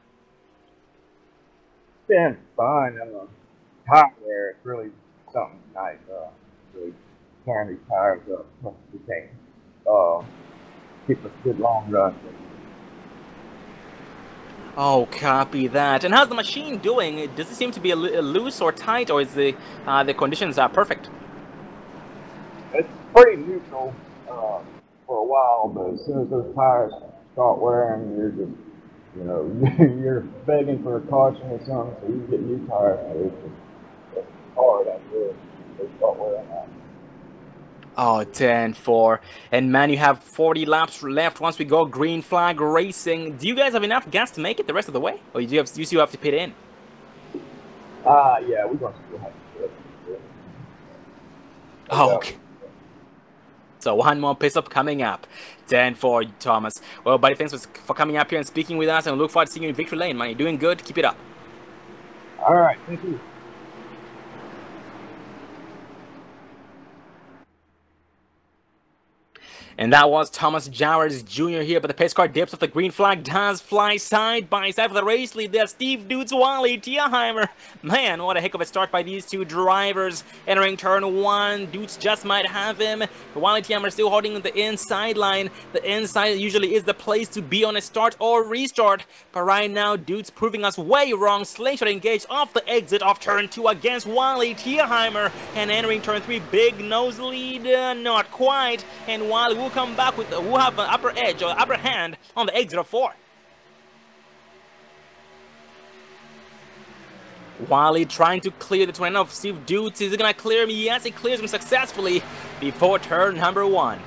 Been fine. Hot there. It's really something nice. Really tearing these tires up. We can't keep a good long run. Oh, copy that. And how's the machine doing? Does it seem to be a loose or tight, or is the conditions perfect? It's pretty neutral for a while, but as soon as those tires start wearing, you're just, you're begging for a caution or something, so you get new tires. It's hard after they start wearing out. Oh, 10-4. And man, you have 40 laps left once we go green flag racing. Do you guys have enough gas to make it the rest of the way? Or do you still have to pit in? Yeah, we're going to still have to pit in. Oh, okay. So one more pit stop coming up. 10-4, Thomas. Well, buddy, thanks for coming up here and speaking with us, and we look forward to seeing you in victory lane, man. You're doing good. Keep it up. All right, thank you. And that was Thomas Jowers Jr. here, but the pace car dips off the green flag, does fly side by side for the race lead. There's Steve Dudes, Wally Tierheimer. Man, what a heck of a start by these two drivers. Entering turn one, Dudes just might have him. Wally Tierheimer still holding the inside line. The inside usually is the place to be on a start or restart. But right now, Dudes proving us way wrong. Slingshot engaged off the exit of turn two against Wally Tierheimer. And entering turn three, big nose lead, not quite. And Wally will come back with, we'll have an upper edge or upper hand on the exit of four. Wally trying to clear the 29 of Steve Dudes. Is he gonna clear him? Yes, he clears him successfully before turn number one.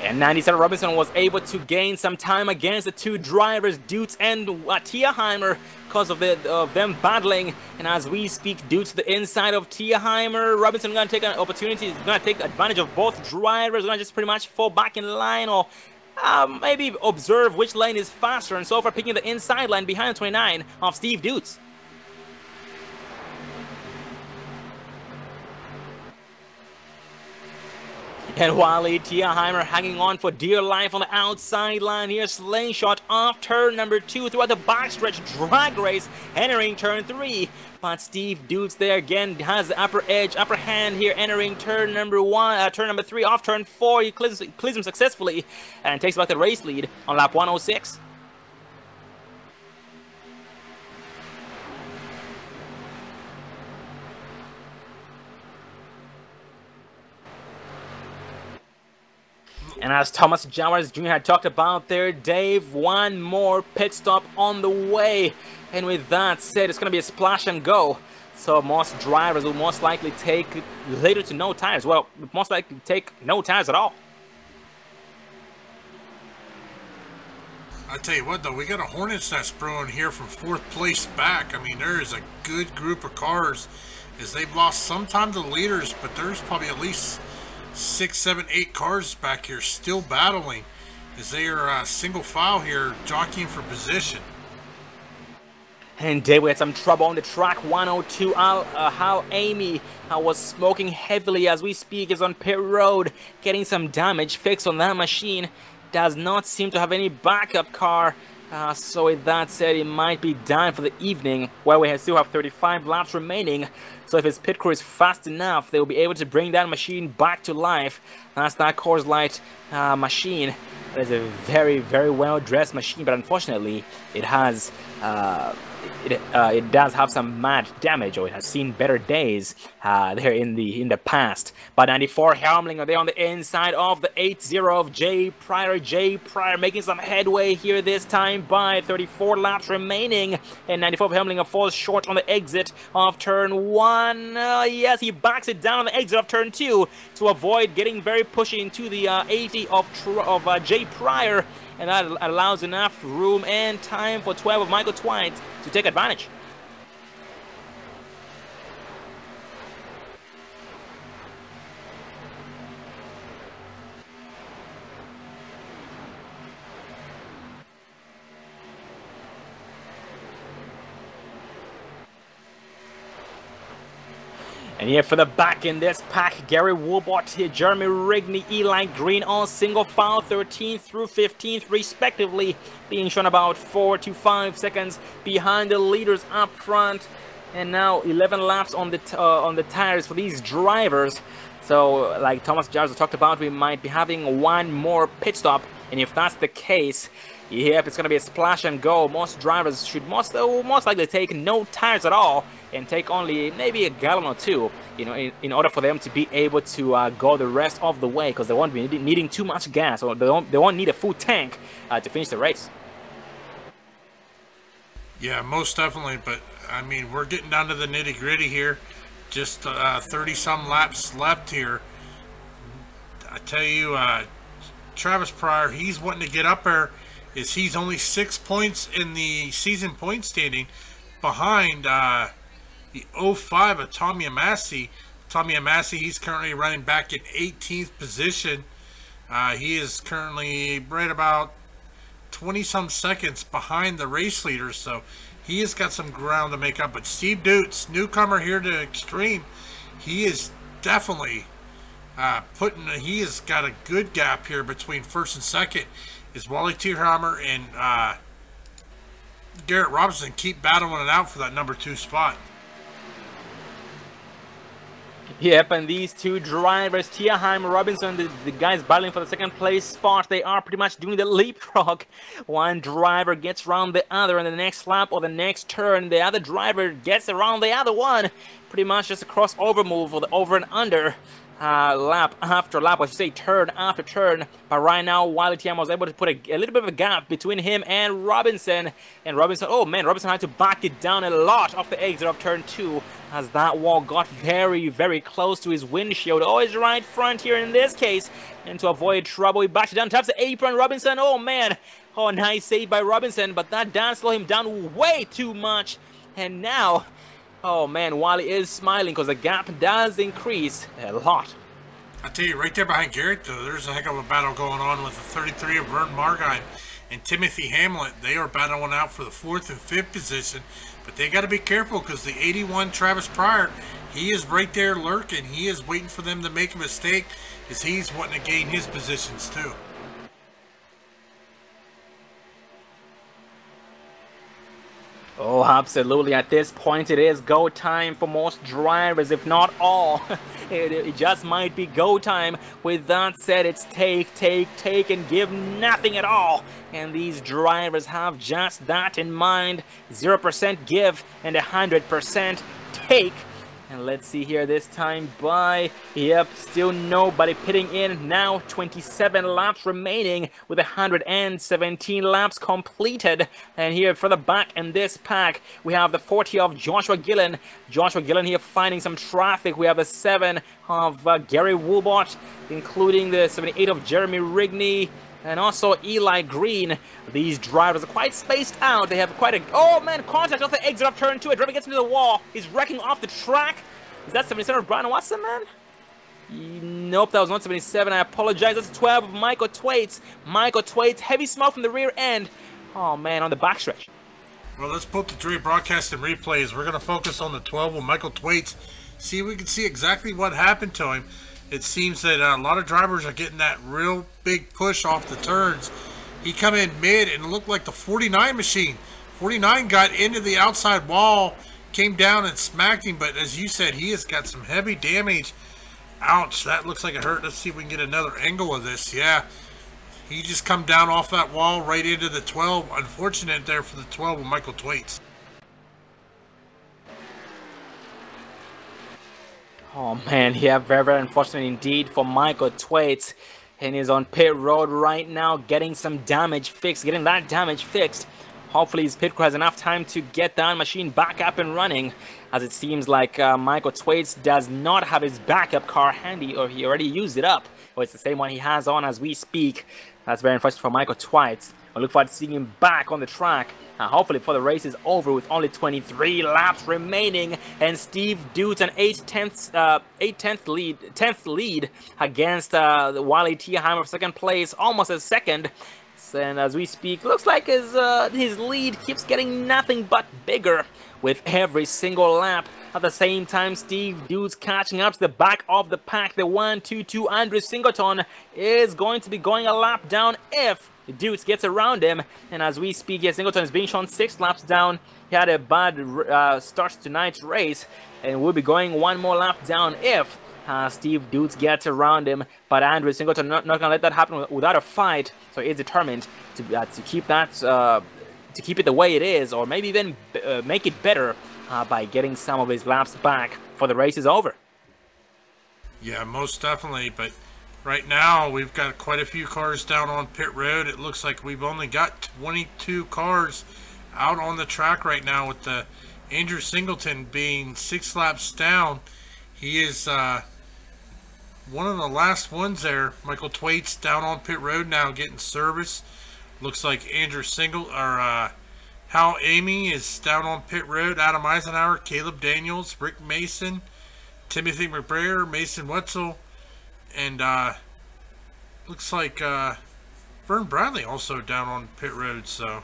And 97 Robinson was able to gain some time against the two drivers, Dudes and Tierheimer, because of them battling. And as we speak, Dudes to the inside of Tierheimer. Robinson gonna take an opportunity. He's gonna take advantage of both drivers. Gonna just pretty much fall back in line, or maybe observe which lane is faster. And so far, picking the inside line behind the 29 of Steve Dudes. And Wally Tierheimer hanging on for dear life on the outside line here. Slingshot off turn number two throughout the backstretch drag race, entering turn three. But Steve Dudes there again has the upper edge, upper hand here, entering turn number one, turn number three, off turn four. He clears him successfully and takes back the race lead on lap 106. And as Thomas Jowers Jr. had talked about there, Dave, one more pit stop on the way. And with that said, it's going to be a splash and go. So most drivers will most likely take little to no tires. Well, most likely take no tires at all. I tell you what, though, we got a Hornet's Nest brewing here from fourth place back. I mean, there is a good group of cars as they've lost some time to the leaders, but there's probably at least 6, 7, 8 cars back here still battling as they are single file here jockeying for position. And Dave, we had some trouble on the track. 102, how Amy was smoking heavily as we speak, is on pit road, getting some damage fixed on that machine. Does not seem to have any backup car. So with that said, it might be done for the evening. Well, we still have 35 laps remaining. So if his pit crew is fast enough, they will be able to bring that machine back to life. That's that Coors Light machine. It is a very, very well-dressed machine, but unfortunately, it has it does have some mad damage, or it has seen better days there in the past. But 94 Helmlinger there on the inside of the 8-0 of Jay Pryor. Jay Pryor making some headway here this time by 34 laps remaining, and 94 Helmlinger falls short on the exit of turn 1. Yes, he backs it down on the exit of turn 2 to avoid getting very pushy into the 80 of Jay Pryor. and that allows enough room and time for 12 of Michael Twaits to take advantage. And here for the back in this pack, Gary Woolbot, Jeremy Rigney, Eli Green, all single file, 13th through 15th respectively, being shown about 4 to 5 seconds behind the leaders up front. And now 11 laps on the tires for these drivers. So, like Thomas Jarzo talked about, we might be having one more pit stop. And if that's the case, yep, it's going to be a splash and go. Most drivers should most likely take no tires at all and take only maybe a gallon or two, you know, in order for them to be able to go the rest of the way, because they won't be needing too much gas, or they won't need a full tank to finish the race. Yeah, most definitely. But I mean, we're getting down to the nitty gritty here. Just 30-some laps left here. I tell you, Travis Pryor, he's wanting to get up there. He's only 6 points in the season point standing behind the 05 of Tommy Amassi. Tommy Amassi, he's currently running back in 18th position. He is currently right about 20-some seconds behind the race leaders, so he has got some ground to make up. But Steve Dutz, newcomer here to Extreme, he is definitely he has got a good gap here between first and second. Is Wally Tierhammer and Garrett Robinson keep battling it out for that number 2 spot. Yep, and these two drivers, Tierheim, Robinson, the guys battling for the second place spot, they are pretty much doing the leapfrog. One driver gets around the other in the next lap or the next turn. The other driver gets around the other one. Pretty much just a crossover move for the over and under. Lap after lap, I should say turn after turn. But right now, Wiley Tierheim was able to put a little bit of a gap between him and Robinson. And Robinson, oh man, Robinson had to back it down a lot off the exit of turn 2, as that wall got very, very close to his windshield. Always right front here in this case. And to avoid trouble, he backed it down, taps the apron. Robinson, oh man, oh nice save by Robinson, but that does slow him down way too much. And now, oh man, Wally is smiling because the gap does increase a lot. I tell you, right there behind Garrett, though, there's a heck of a battle going on with the 33 of Vern Margine and Timothy Hamlet. They are battling out for the 4th and 5th position, but they got to be careful because the 81 Travis Pryor, he is right there lurking. He is waiting for them to make a mistake, as he's wanting to gain his positions too. Oh, absolutely. At this point, it is go time for most drivers, if not all. It just might be go time. With that said, it's take, and give nothing at all. And these drivers have just that in mind. 0% give and 100% take. And let's see here this time by, yep, still nobody pitting in. Now 27 laps remaining with 117 laps completed. And here for the back in this pack, we have the 40 of Joshua Gillen. Joshua Gillen here finding some traffic. We have the 7 of Gary Woolbot, including the 78 of Jeremy Rigney. And also Eli Green. These drivers are quite spaced out. They have quite a... Oh man, contact off the exit of turn 2. A driver gets into the wall. He's wrecking off the track. Is that 77 of Brian Watson, man? Nope, that was not 77. I apologize. That's 12 of Michael Twaits. Michael Twaits, heavy smoke from the rear end. Oh man, on the backstretch. Well, let's put the Dre broadcast and replays. We're going to focus on the 12 of Michael Twaits. See if we can see exactly what happened to him. It seems that a lot of drivers are getting that real big push off the turns. He come in mid and looked like the 49 machine. 49 got into the outside wall, came down and smacked him, but as you said, he has got some heavy damage. Ouch, that looks like it hurt. Let's see if we can get another angle of this. Yeah, he just come down off that wall right into the 12. Unfortunate there for the 12 of Michael Twaits. Oh man, yeah, very, very unfortunate indeed for Michael Twaits. And he's on pit road right now, getting some damage fixed, getting that damage fixed. Hopefully his pit crew has enough time to get that machine back up and running, as it seems like Michael Twaits does not have his backup car handy, or he already used it up. Well, it's the same one he has on as we speak. That's very unfortunate for Michael Twites. I look forward to seeing him back on the track. Hopefully before the race is over with only 23 laps remaining. And Steve Dutes an 10th lead against Wiley Tierheimer for second place, almost a second. And as we speak, looks like his lead keeps getting nothing but bigger with every single lap. At the same time, Steve Dutes catching up to the back of the pack. The 1-2-2 Andrew Singleton is going to be going a lap down if Dutes gets around him. And as we speak, yes, Singleton is being shown 6 laps down. He had a bad start to tonight's race and will be going 1 more lap down if Steve Dutes gets around him, but Andrew Singleton not gonna let that happen without a fight. So he's determined to keep that to keep it the way it is, or maybe even make it better by getting some of his laps back before the race is over. Yeah, most definitely. But right now we've got quite a few cars down on pit road. It looks like we've only got 22 cars out on the track right now, with the Andrew Singleton being 6 laps down. He is one of the last ones there. Michael Twaits down on pit road now getting service. Looks like Andrew Hal Amy is down on pit road. Adam Eisenhower, Caleb Daniels, Rick Mason, Timothy McBrayer, Mason Wetzel, and looks like Vern Bradley also down on pit road. So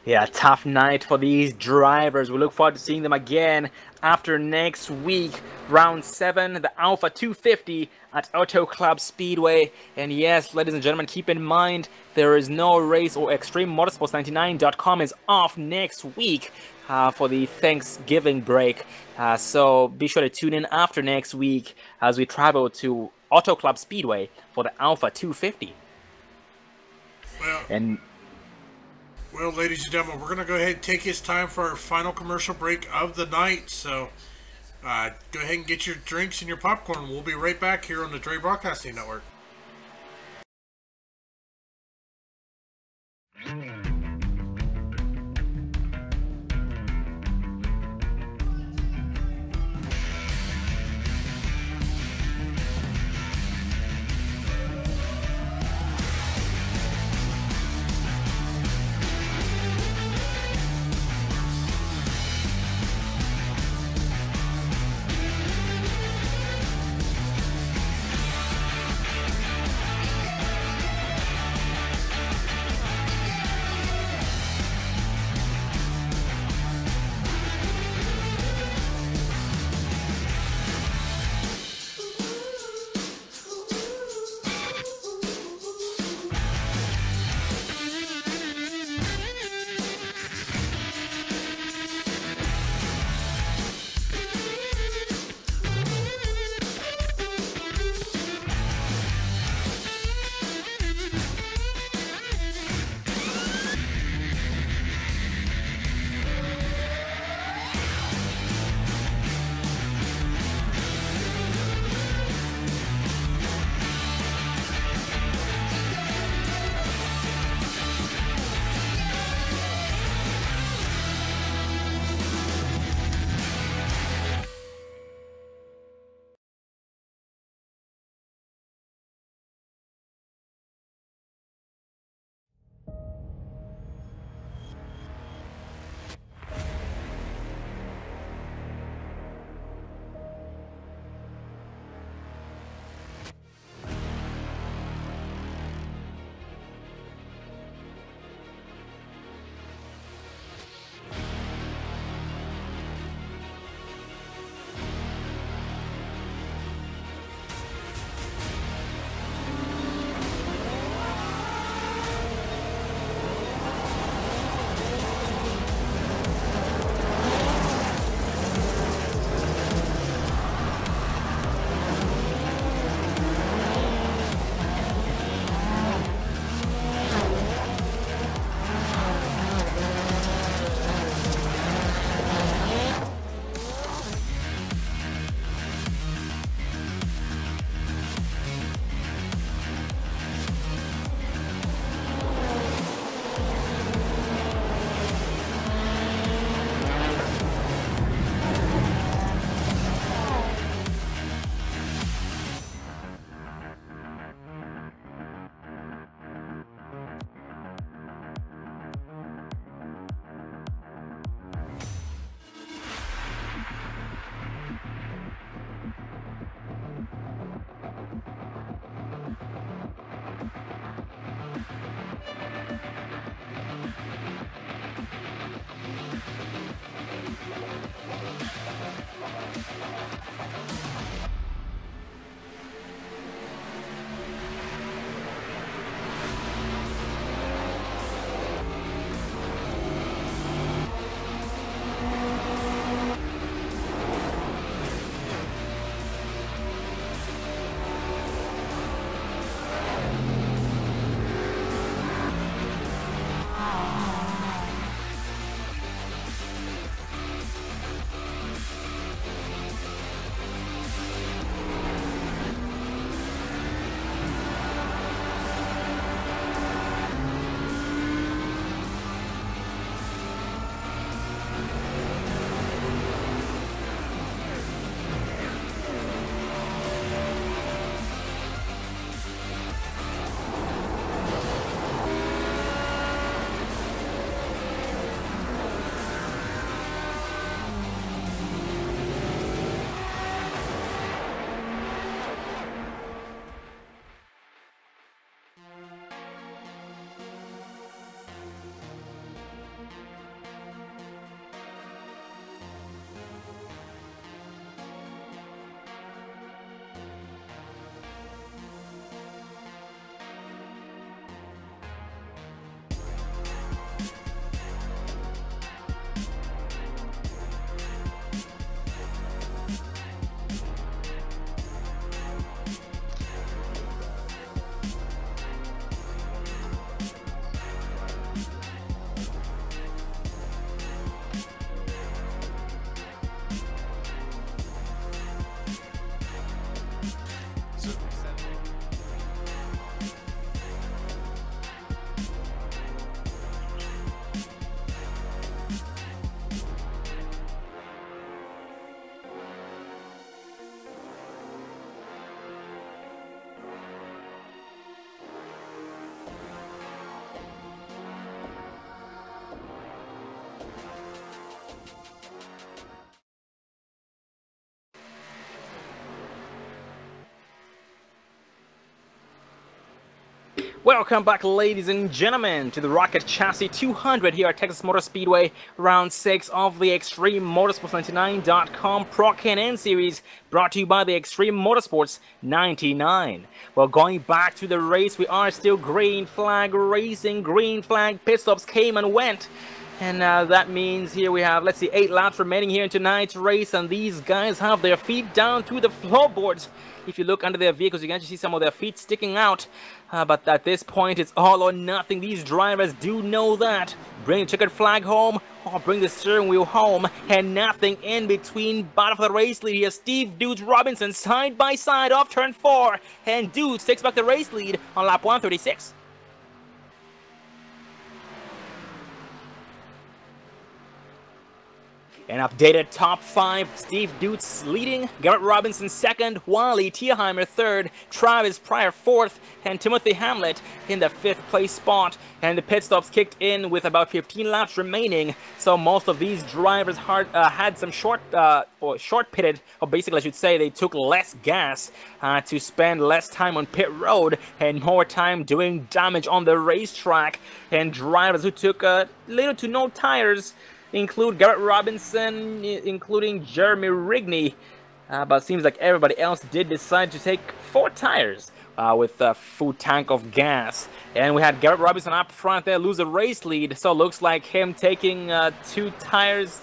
yeah, tough night for these drivers. We look forward to seeing them again after next week. Round 7, the Alpha 250 at Auto Club Speedway. And yes, ladies and gentlemen, keep in mind there is no race, or ExtremeMotorsports99.com is off next week for the Thanksgiving break. So be sure to tune in after next week as we travel to Auto Club Speedway for the Alpha 250. Well, ladies and gentlemen, we're going to go ahead and take this time for our final commercial break of the night. So go ahead and get your drinks and your popcorn. We'll be right back here on the Dre Broadcasting Network. Welcome back, ladies and gentlemen, to the Rocket Chassis 200 here at Texas Motor Speedway, round 6 of the Extreme Motorsports 99.com Pro K&N Series, brought to you by the Extreme Motorsports 99. Well, going back to the race, we are still green flag racing, green flag pit stops came and went. And that means here we have, let's see, 8 laps remaining here in tonight's race, and these guys have their feet down through the floorboards. If you look under their vehicles, you can actually see some of their feet sticking out. But at this point, it's all or nothing. These drivers do know that. Bring the checkered flag home or bring the steering wheel home, and nothing in between. Bottom of the race lead here, Steve Dudes Robinson side by side off turn 4, and Dudes takes back the race lead on lap 136. An updated top 5, Steve Dudes leading, Garrett Robinson second, Wally Tierheimer third, Travis Pryor fourth, and Timothy Hamlet in the 5th place spot. And the pit stops kicked in with about 15 laps remaining, so most of these drivers had some short pitted, or basically I should say they took less gas to spend less time on pit road and more time doing damage on the racetrack. And drivers who took little to no tires include Garrett Robinson, including Jeremy Rigney, but it seems like everybody else did decide to take 4 tires with a full tank of gas. And we had Garrett Robinson up front there lose a race lead, so it looks like him taking 2 tires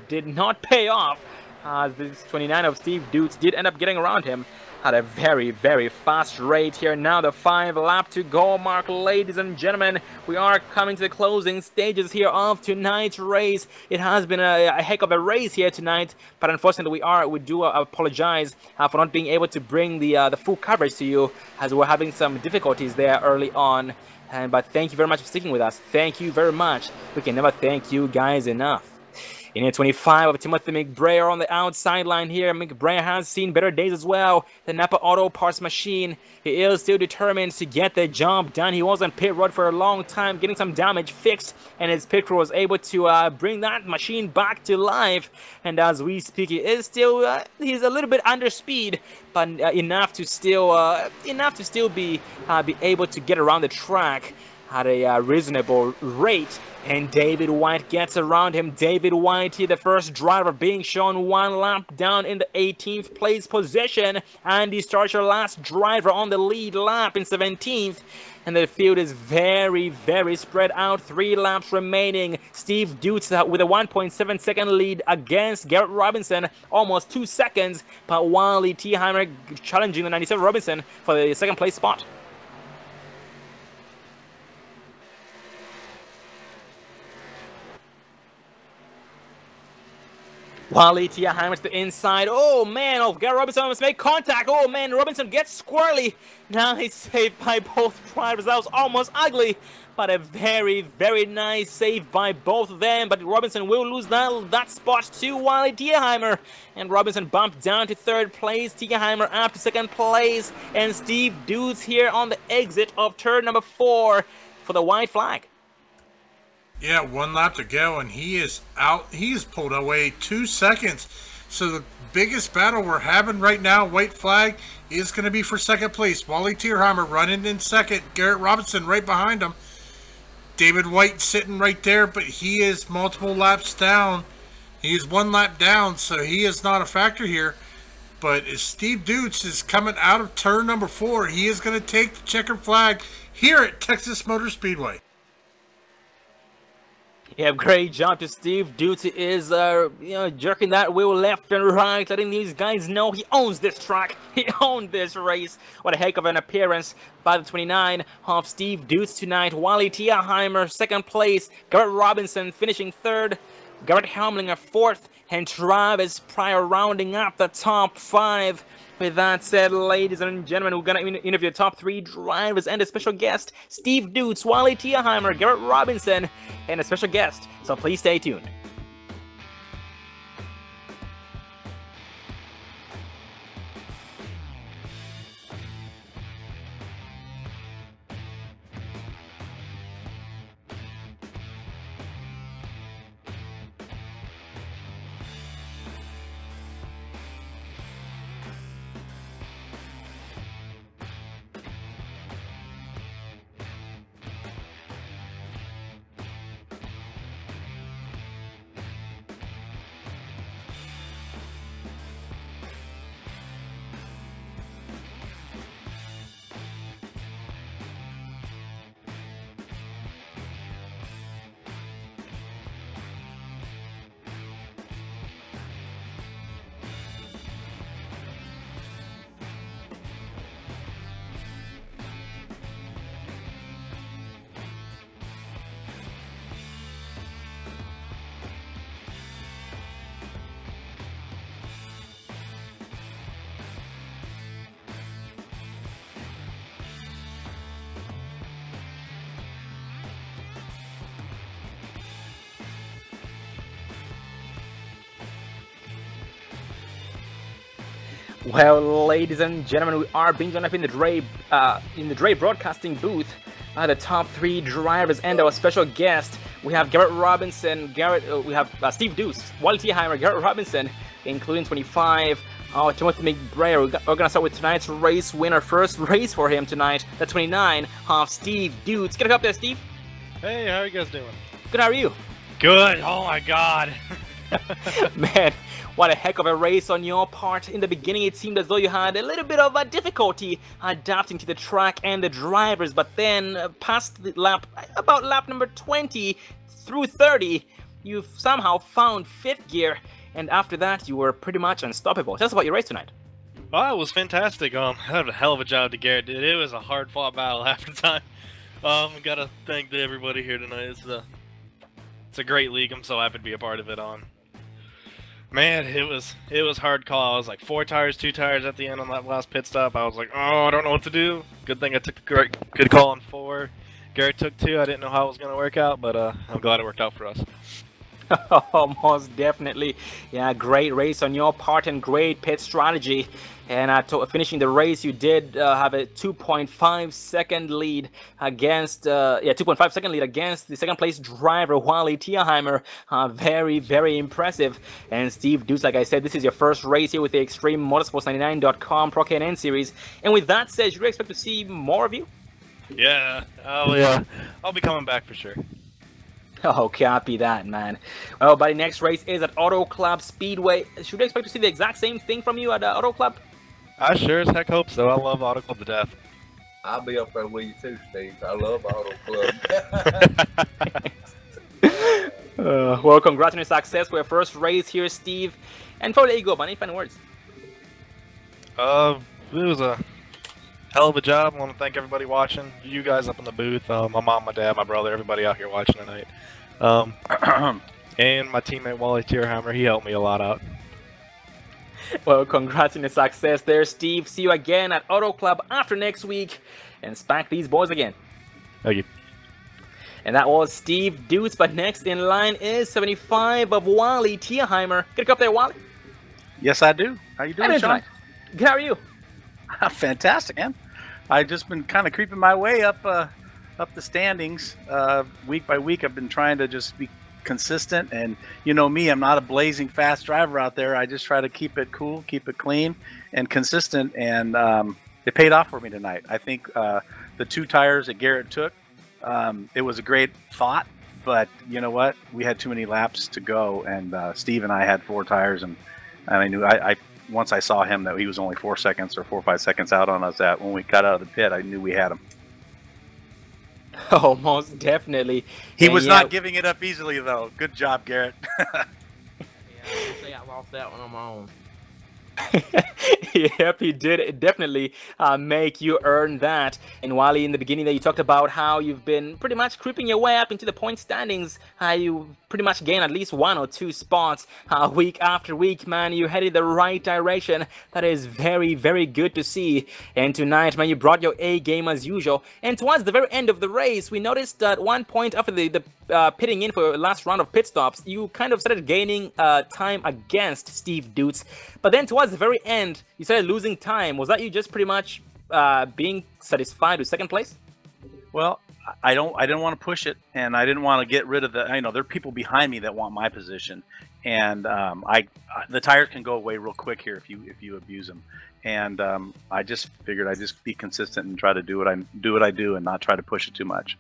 did not pay off, as this 29 of Steve Dudes did end up getting around him at a very, very fast rate here. Now the 5 lap to go mark, ladies and gentlemen. We are coming to the closing stages here of tonight's race. It has been a heck of a race here tonight, but unfortunately we do apologize for not being able to bring the full coverage to you, as we're having some difficulties there early on. But thank you very much for sticking with us. Thank you very much. We can never thank you guys enough. In year 25 of Timothy McBrayer on the outside line here. McBrayer has seen better days as well. The Napa Auto Parts machine. He is still determined to get the job done. He was on pit road for a long time, getting some damage fixed, and his pit crew was able to bring that machine back to life. And as we speak, he is still he's a little bit under speed, but enough to still be able to get around the track at a reasonable rate. And David White gets around him. David White here, the first driver being shown 1 lap down in the 18th place position. Andy Starcher, last driver on the lead lap in 17th. And the field is very, very spread out. 3 laps remaining. Steve Dudes with a 1.7 second lead against Garrett Robinson, almost 2 seconds. But Wally Tierheimer challenging the 97 Robinson for the 2nd place spot. Wally Tierheimer to the inside. Oh man, Garrett Robinson almost made contact. Oh man, Robinson gets squirrely. Now he's saved by both drivers. That was almost ugly, but a very, very nice save by both of them. But Robinson will lose that spot to Wally Tierheimer. And Robinson bumped down to 3rd place. Tierheimer up to 2nd place. And Steve Dudes here on the exit of turn number 4 for the white flag. Yeah, 1 lap to go, and he is out. He's pulled away 2 seconds. So the biggest battle we're having right now, white flag, is going to be for 2nd place. Wally Tierheimer running in 2nd. Garrett Robinson right behind him. David White sitting right there, but he is multiple laps down. He is 1 lap down, so he is not a factor here. But as Steve Dudes is coming out of turn number 4, he is going to take the checkered flag here at Texas Motor Speedway. Yeah, great job to Steve Dudes. He is, jerking that wheel left and right, letting these guys know he owns this track. He owned this race. What a heck of an appearance by the 29 of Steve Dudes tonight. Wally Tierheimer, 2nd place. Garrett Robinson finishing 3rd. Garrett Hamlinger 4th. And Travis Pryor rounding up the top 5. With that said, ladies and gentlemen, we're going to interview the top 3 drivers and a special guest, Steve Dudes, Wally Tierheimer, Garrett Robinson, and a special guest. So please stay tuned. Well, ladies and gentlemen, we are being joined up in the Dre Broadcasting booth. The top 3 drivers and our special guest. We have Garrett Robinson, we have Steve Deuce, Wally Tierheimer, Garrett Robinson, including 25. Timothy McBrayer. We're gonna start with tonight's race winner. First race for him tonight, the 29 of Steve Deuce. Get up there, Steve. Hey, how are you guys doing? Good. How are you? Good. Oh my God. Man, what a heck of a race on your part. In the beginning, it seemed as though you had a little bit of a difficulty adapting to the track and the drivers, but then past the about lap number 20 through 30, you somehow found 5th gear, and after that, you were pretty much unstoppable. Tell us about your race tonight. Oh, it was fantastic. I had a hell of a job to Garrett did. It was a hard-fought battle half the time. Gotta thank everybody here tonight. It's a great league. I'm so happy to be a part of it. Man, it was hard call. I was like 4 tires, 2 tires at the end on that last pit stop. I was like, oh, I don't know what to do. Good thing I took the good call on 4. Garrett took 2. I didn't know how it was going to work out, but I'm glad it worked out for us. Oh, most definitely. Yeah, great race on your part and great pit strategy. And finishing the race, you did have a 2.5 second lead against 2.5 second lead against the second place driver Wally Tierheimer. Very, very impressive. And Steve Deuce, like I said, this is your first race here with the Extreme Motorsports99.com Pro K&N Series. And with that said, should we expect to see more of you? Yeah. Oh yeah. I'll be coming back for sure. Oh, copy that, man. Well, buddy, next race is at Auto Club Speedway. Should we expect to see the exact same thing from you at Auto Club? I sure as heck hope so. I love Auto Club to death. I'll be up there with you too, Steve. I love Auto Club. Well, congrats on your success for your first race here, Steve. And before I let you go, any final words? It was a hell of a job. I want to thank everybody watching. You guys up in the booth. My mom, my dad, my brother, everybody out here watching tonight. And my teammate Wally Tierheimer. He helped me a lot out. Well, congrats on your success there, Steve. See you again at Auto Club after next week. And spank these boys again. Thank you. And that was Steve Deuce. But next in line is 75 of Wally Tierheimer. Get up there, Wally. Yes, I do. How you doing, Sean? Good, how are you? Fantastic, man. I've just been kind of creeping my way up the standings week by week. I've been trying to just be consistent, and you know me, I'm not a blazing fast driver out there. I just try to keep it cool, keep it clean and consistent, and it paid off for me tonight. I think the 2 tires that Garrett took, it was a great thought, but you know what? We had too many laps to go, and Steve and I had 4 tires, and I knew once I saw him that he was only 4 seconds or 4 or 5 seconds out on us, that when we got out of the pit, I knew we had him. Oh, most definitely. He was not giving it up easily, though. Good job, Garrett. Yeah, I say I lost that one on my own. Yep, he did definitely make you earn that. And Wally, in the beginning there, you talked about how you've been pretty much creeping your way up into the point standings. You pretty much gain at least 1 or 2 spots week after week, man. You headed the right direction. That is very, very good to see. And tonight, man, you brought your A game as usual. And towards the very end of the race, we noticed at one point after the pitting in for the last round of pit stops, you kind of started gaining time against Steve Deuce. But then towards the very end, you started losing time. Was that you just pretty much being satisfied with 2nd place? Well, I didn't want to push it, and I didn't want to get rid of the. There are people behind me that want my position, and the tires can go away real quick here if you abuse them. And I just figured I'd just be consistent and try to do what I do and not try to push it too much.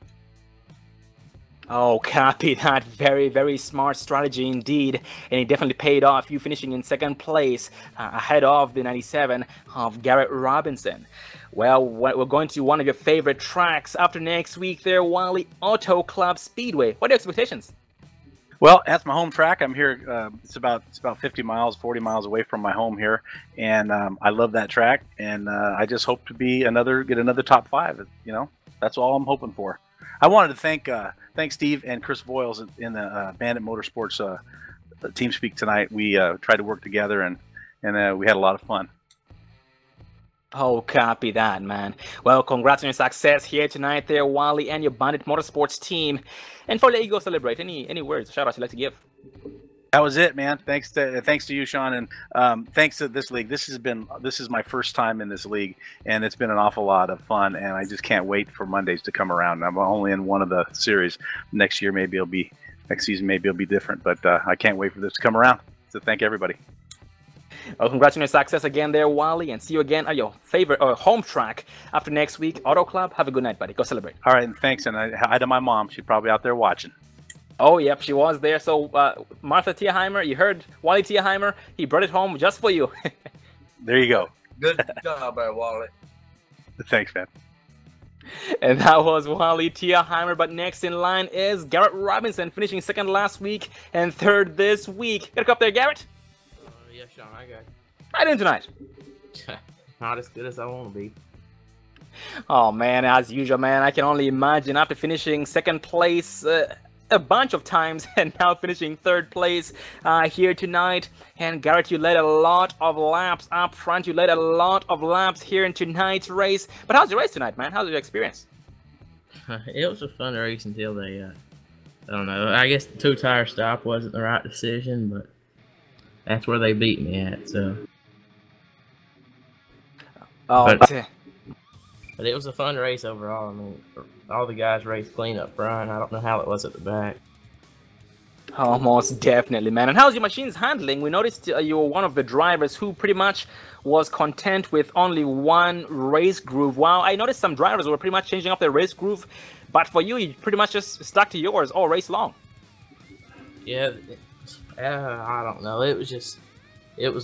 Oh, copy that. Very, very smart strategy indeed. And it definitely paid off. You finishing in 2nd place ahead of the 97 of Garrett Robinson. Well, we're going to one of your favorite tracks after next week there, Wally, Auto Club Speedway. What are your expectations? Well, that's my home track. I'm here. It's about 50 miles, 40 miles away from my home here, and I love that track. And I just hope to be get another top 5. That's all I'm hoping for. I wanted to thank Steve and Chris Voiles in the Bandit Motorsports team speak tonight. We tried to work together, and we had a lot of fun. Oh, copy that, man. Well, congrats on your success here tonight there, Wally, and your Bandit Motorsports team. And for the Ego Celebrate, any words, shout-outs you'd like to give? That was it, man. Thanks to you, Sean, and thanks to this league. This is my first time in this league, and it's been an awful lot of fun. And I just can't wait for Mondays to come around. I'm only in one of the series. Next season maybe it'll be different, but I can't wait for this to come around. So thank everybody. Well, congrats on your success again there, Wally, and see you again at your favorite home track after next week, Auto Club. Have a good night, buddy. Go celebrate. All right, and thanks, and hi to my mom. She's probably out there watching. Oh, yep, she was there. So, Martha Tierheimer, you heard Wally Tierheimer. He brought it home just for you. There you go. Good job there, Wally. Thanks, man. And that was Wally Tierheimer. But next in line is Garrett Robinson, finishing second last week and third this week. Get up there, Garrett. Yeah, Sean, I got you. How you doing tonight? Not as good as I want to be. Oh, man, as usual, man. I can only imagine after finishing second place a bunch of times and now finishing third place here tonight. And Garrett, you led a lot of laps up front. You led a lot of laps here in tonight's race. But how's your race tonight, man? How's your experience? It was a fun race until they, I don't know, I guess the two-tire stop wasn't the right decision, but that's where they beat me at, so. Oh, but it was a fun race overall. I mean, all the guys raced clean up front. I don't know how it was at the back. Oh, most definitely, man. And how's your machine's handling? We noticed you were one of the drivers who pretty much was content with only one race groove. Wow, I noticed some drivers were pretty much changing up their race groove, but for you, you pretty much just stuck to yours all race long. Yeah, I don't know. It was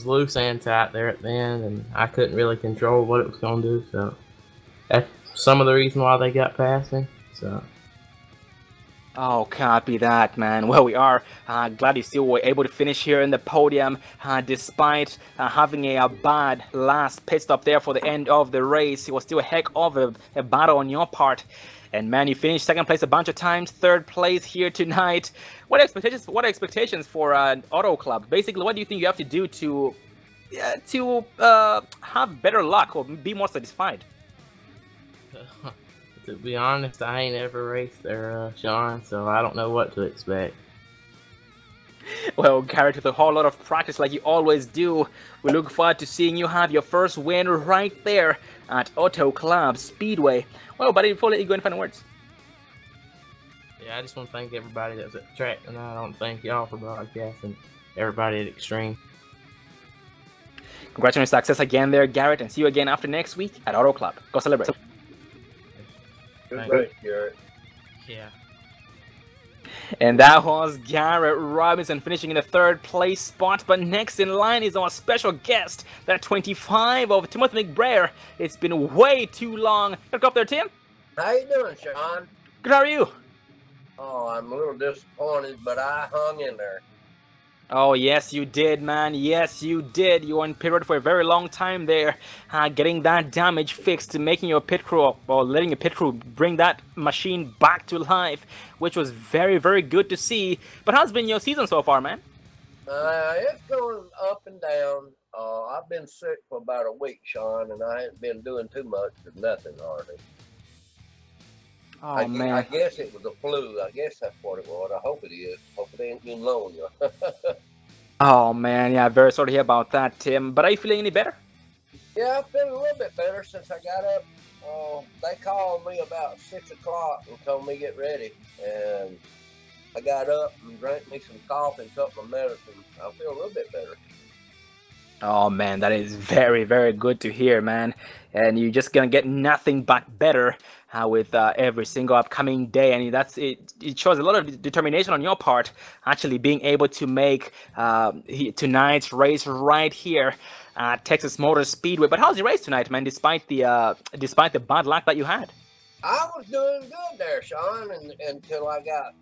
loose and tight there at the end, and I couldn't really control what it was going to do, so that's some of the reason why they got past me, so. Oh, copy that, man. Well, we are glad you still were able to finish here in the podium despite having a bad last pit stop there for the end of the race. It was still a heck of a battle on your part. And man, you finished second place a bunch of times, third place here tonight. What expectations for Auto Club? Basically, what do you think you have to do to have better luck or be more satisfied? To be honest, I ain't ever raced there, Sean, so I don't know what to expect. Well, Garrett, with a whole lot of practice like you always do, we look forward to seeing you have your first win right there at Auto Club Speedway. Well, buddy, before I let you go any final words. Yeah, I just want to thank everybody that was at the track tonight. I want to thank y'all for broadcasting, everybody at Extreme. Congrats on your success again there, Garrett, and see you again after next week at Auto Club. Go celebrate. Good race, Garrett. Yeah. And that was Garrett Robinson finishing in the third place spot. But next in line is our special guest, that 25 of Timothy McBrayer. It's been way too long. Look up there, Tim. How you doing, Sean? Good, how are you? Oh, I'm a little disappointed, but I hung in there. Oh, yes, you did, man. Yes, you did. You were in pit road for a very long time there, getting that damage fixed, making your pit crew, or letting your pit crew bring that machine back to life, which was very, very good to see. But how's been your season so far, man? It's going up and down. I've been sick for about a week, Sean, and I haven't been doing too much of nothing hardly. Oh, man. I guess it was a flu. I guess that's what it was. I hope it is. Hope it ain't pneumonia. Oh, man. Yeah, very sorry to hear about that, Tim. But are you feeling any better? Yeah, I'm feeling a little bit better since I got up. They called me about 6 o'clock and told me to get ready. And I got up and drank me some coffee and took my medicine. I feel a little bit better. Oh, man, that is very, very good to hear, man. And you're just going to get nothing but better with every single upcoming day. And that's it. It shows a lot of determination on your part, actually being able to make tonight's race right here at Texas Motor Speedway. But how's your race tonight, man, despite the bad luck that you had? I was doing good there, Sean, until I got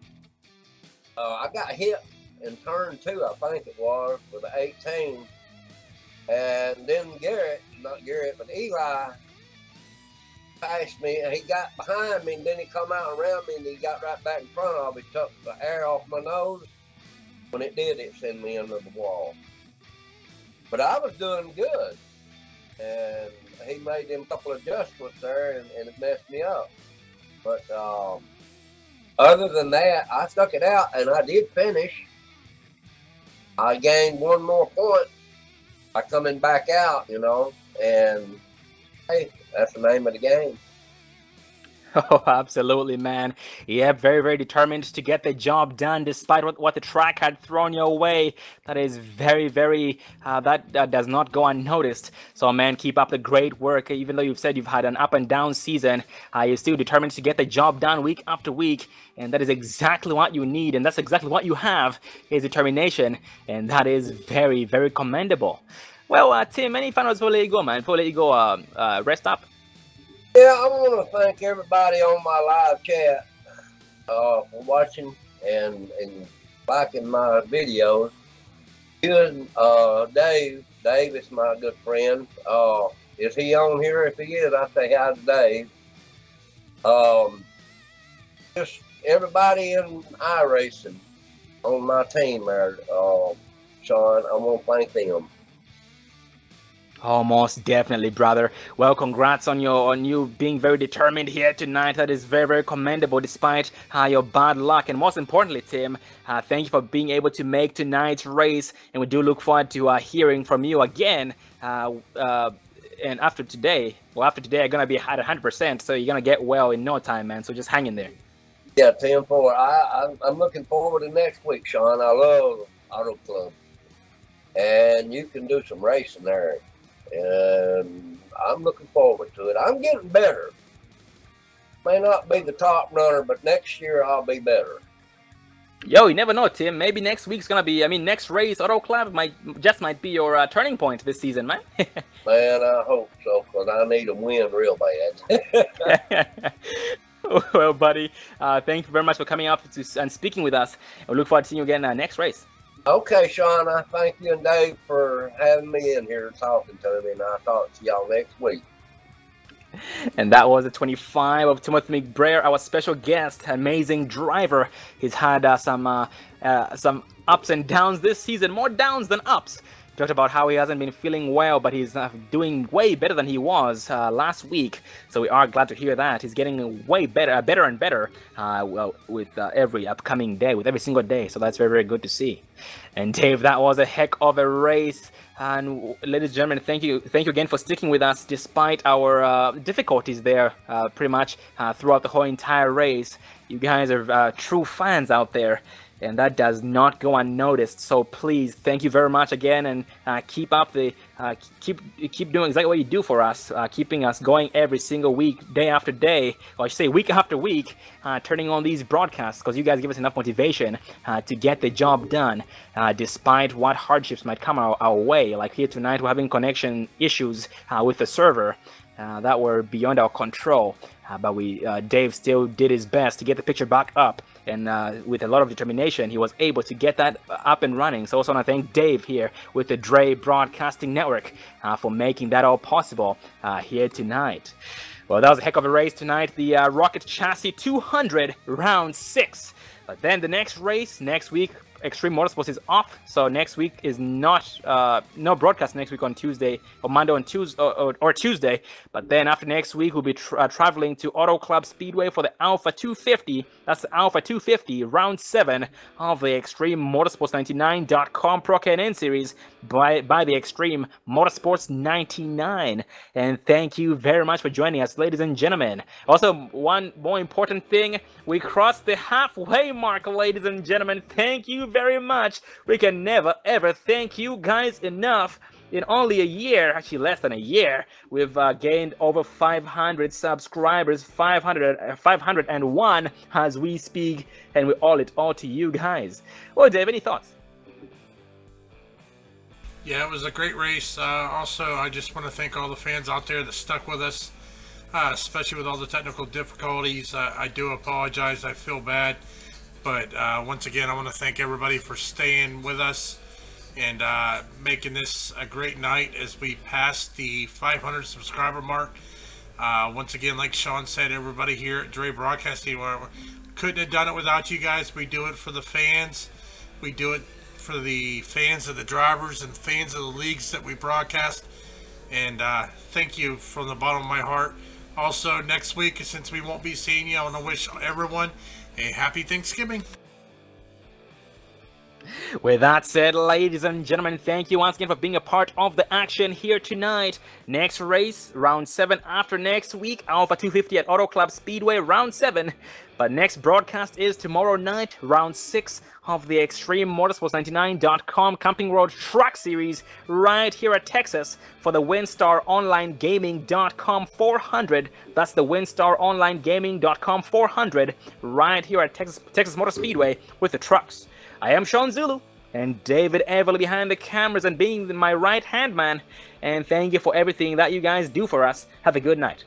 hit in turn 2, I think it was, with the 18. And then but Eli passed me, and he got behind me, and then he come out around me, and he got right back in front of me, took the air off my nose. When it did, it sent me under the wall. But I was doing good, and he made them couple of adjustments there, and it messed me up. But other than that, I stuck it out, and I did finish. I gained one more point by coming back out, you know, and hey, that's the name of the game. Oh, absolutely, man. Yeah, very, very determined to get the job done despite what the track had thrown your way. That is very, very, that does not go unnoticed. So, man, keep up the great work. Even though you've said you've had an up and down season, you're still determined to get the job done week after week. And that is exactly what you need. And that's exactly what you have is determination. And that is very, very commendable. Well, Tim, any finals before we let you go, man? Before we let you go, rest up. Yeah, I want to thank everybody on my live chat for watching and liking my videos. Even Dave. Dave is my good friend. Is he on here? If he is, I say hi to Dave. Just everybody in iRacing on my team there, Sean, I want to thank them. Oh, most definitely, brother. Well, congrats on you being very determined here tonight. That is very, very commendable despite your bad luck. And most importantly, Tim, thank you for being able to make tonight's race. And we do look forward to hearing from you again. And after today, I'm going to be at 100%. So you're going to get well in no time, man. So just hang in there. Yeah, 10-4. I'm looking forward to next week, Sean. I love Auto Club. And you can do some racing there. And I'm looking forward to it. I'm getting better. May not be the top runner, but next year I'll be better. Yo, you never know, Tim. Maybe next week's gonna be, next race, Auto Club might be your turning point this season, man. Man, I hope so, because I need a win real bad. Well, buddy, thank you very much for coming up and speaking with us. We look forward to seeing you again next race. Okay, Sean, I thank you and Dave for having me in here talking to me, and I'll talk to y'all next week. And that was the 25 of Timothy McBrayer, our special guest, amazing driver. He's had some ups and downs this season, more downs than ups. Talked about how he hasn't been feeling well, but he's doing way better than he was last week. So we are glad to hear that. He's getting way better and better with every upcoming day, with every single day. So that's very, very good to see. And Dave, that was a heck of a race. And ladies and gentlemen, thank you again for sticking with us despite our difficulties there pretty much throughout the whole entire race. You guys are true fans out there. And that does not go unnoticed. So please, thank you very much again, and keep up the keep doing exactly what you do for us, keeping us going every sinnger week, day after day, or I should say week after week, turning on these broadcasts, because you guys give us enough motivation to get the job done, despite what hardships might come our way. Like here tonight, we're having connection issues with the server that were beyond our control. But Dave still did his best to get the picture back up, and with a lot of determination, he was able to get that up and running. So I also want to thank Dave here with the Dre Broadcasting Network for making that all possible here tonight. Well, that was a heck of a race tonight, the Rocket Chassis 200 round 6. But then the next race, next week, Extreme Motorsports is off, so next week is not no broadcast next week on Tuesday or Monday on Tuesday or Tuesday. But then after next week, we'll be traveling to Auto Club Speedway for the Alpha 250. That's the Alpha 250 round 7 of the Extreme Motorsports 99.com Pro K&N Series by the Extreme Motorsports 99. And thank you very much for joining us, ladies and gentlemen. Also, one more important thing, we crossed the halfway mark, ladies and gentlemen. Thank you very much. We can never ever thank you guys enough. In only a year, actually less than a year, we've gained over 500 subscribers, 501 as we speak, and we owe it all to you guys. Well, Dave, any thoughts? Yeah, it was a great race. Also, I just want to thank all the fans out there that stuck with us, especially with all the technical difficulties. I do apologize. I feel bad. But once again, I want to thank everybody for staying with us and making this a great night as we pass the 500 subscriber mark. Once again, like Sean said, everybody here at Dre Broadcasting, we couldn't have done it without you guys. We do it for the fans. We do it for the fans of the drivers and fans of the leagues that we broadcast. And thank you from the bottom of my heart. Also, next week, since we won't be seeing you, I want to wish everyone a happy Thanksgiving. With that said, ladies and gentlemen, thank you once again for being a part of the action here tonight. Next race, round 7 after next week, Alpha 250 at Auto Club Speedway, round 7. But next broadcast is tomorrow night, round 6 of the Extreme Motorsports99.com Camping World Truck Series right here at Texas for the WinStarOnlineGaming.com 400. That's the WinStarOnlineGaming.com 400 right here at Texas Motor Speedway with the trucks. I am Sean Zulu, and David Everly behind the cameras and being my right-hand man. And thank you for everything that you guys do for us. Have a good night.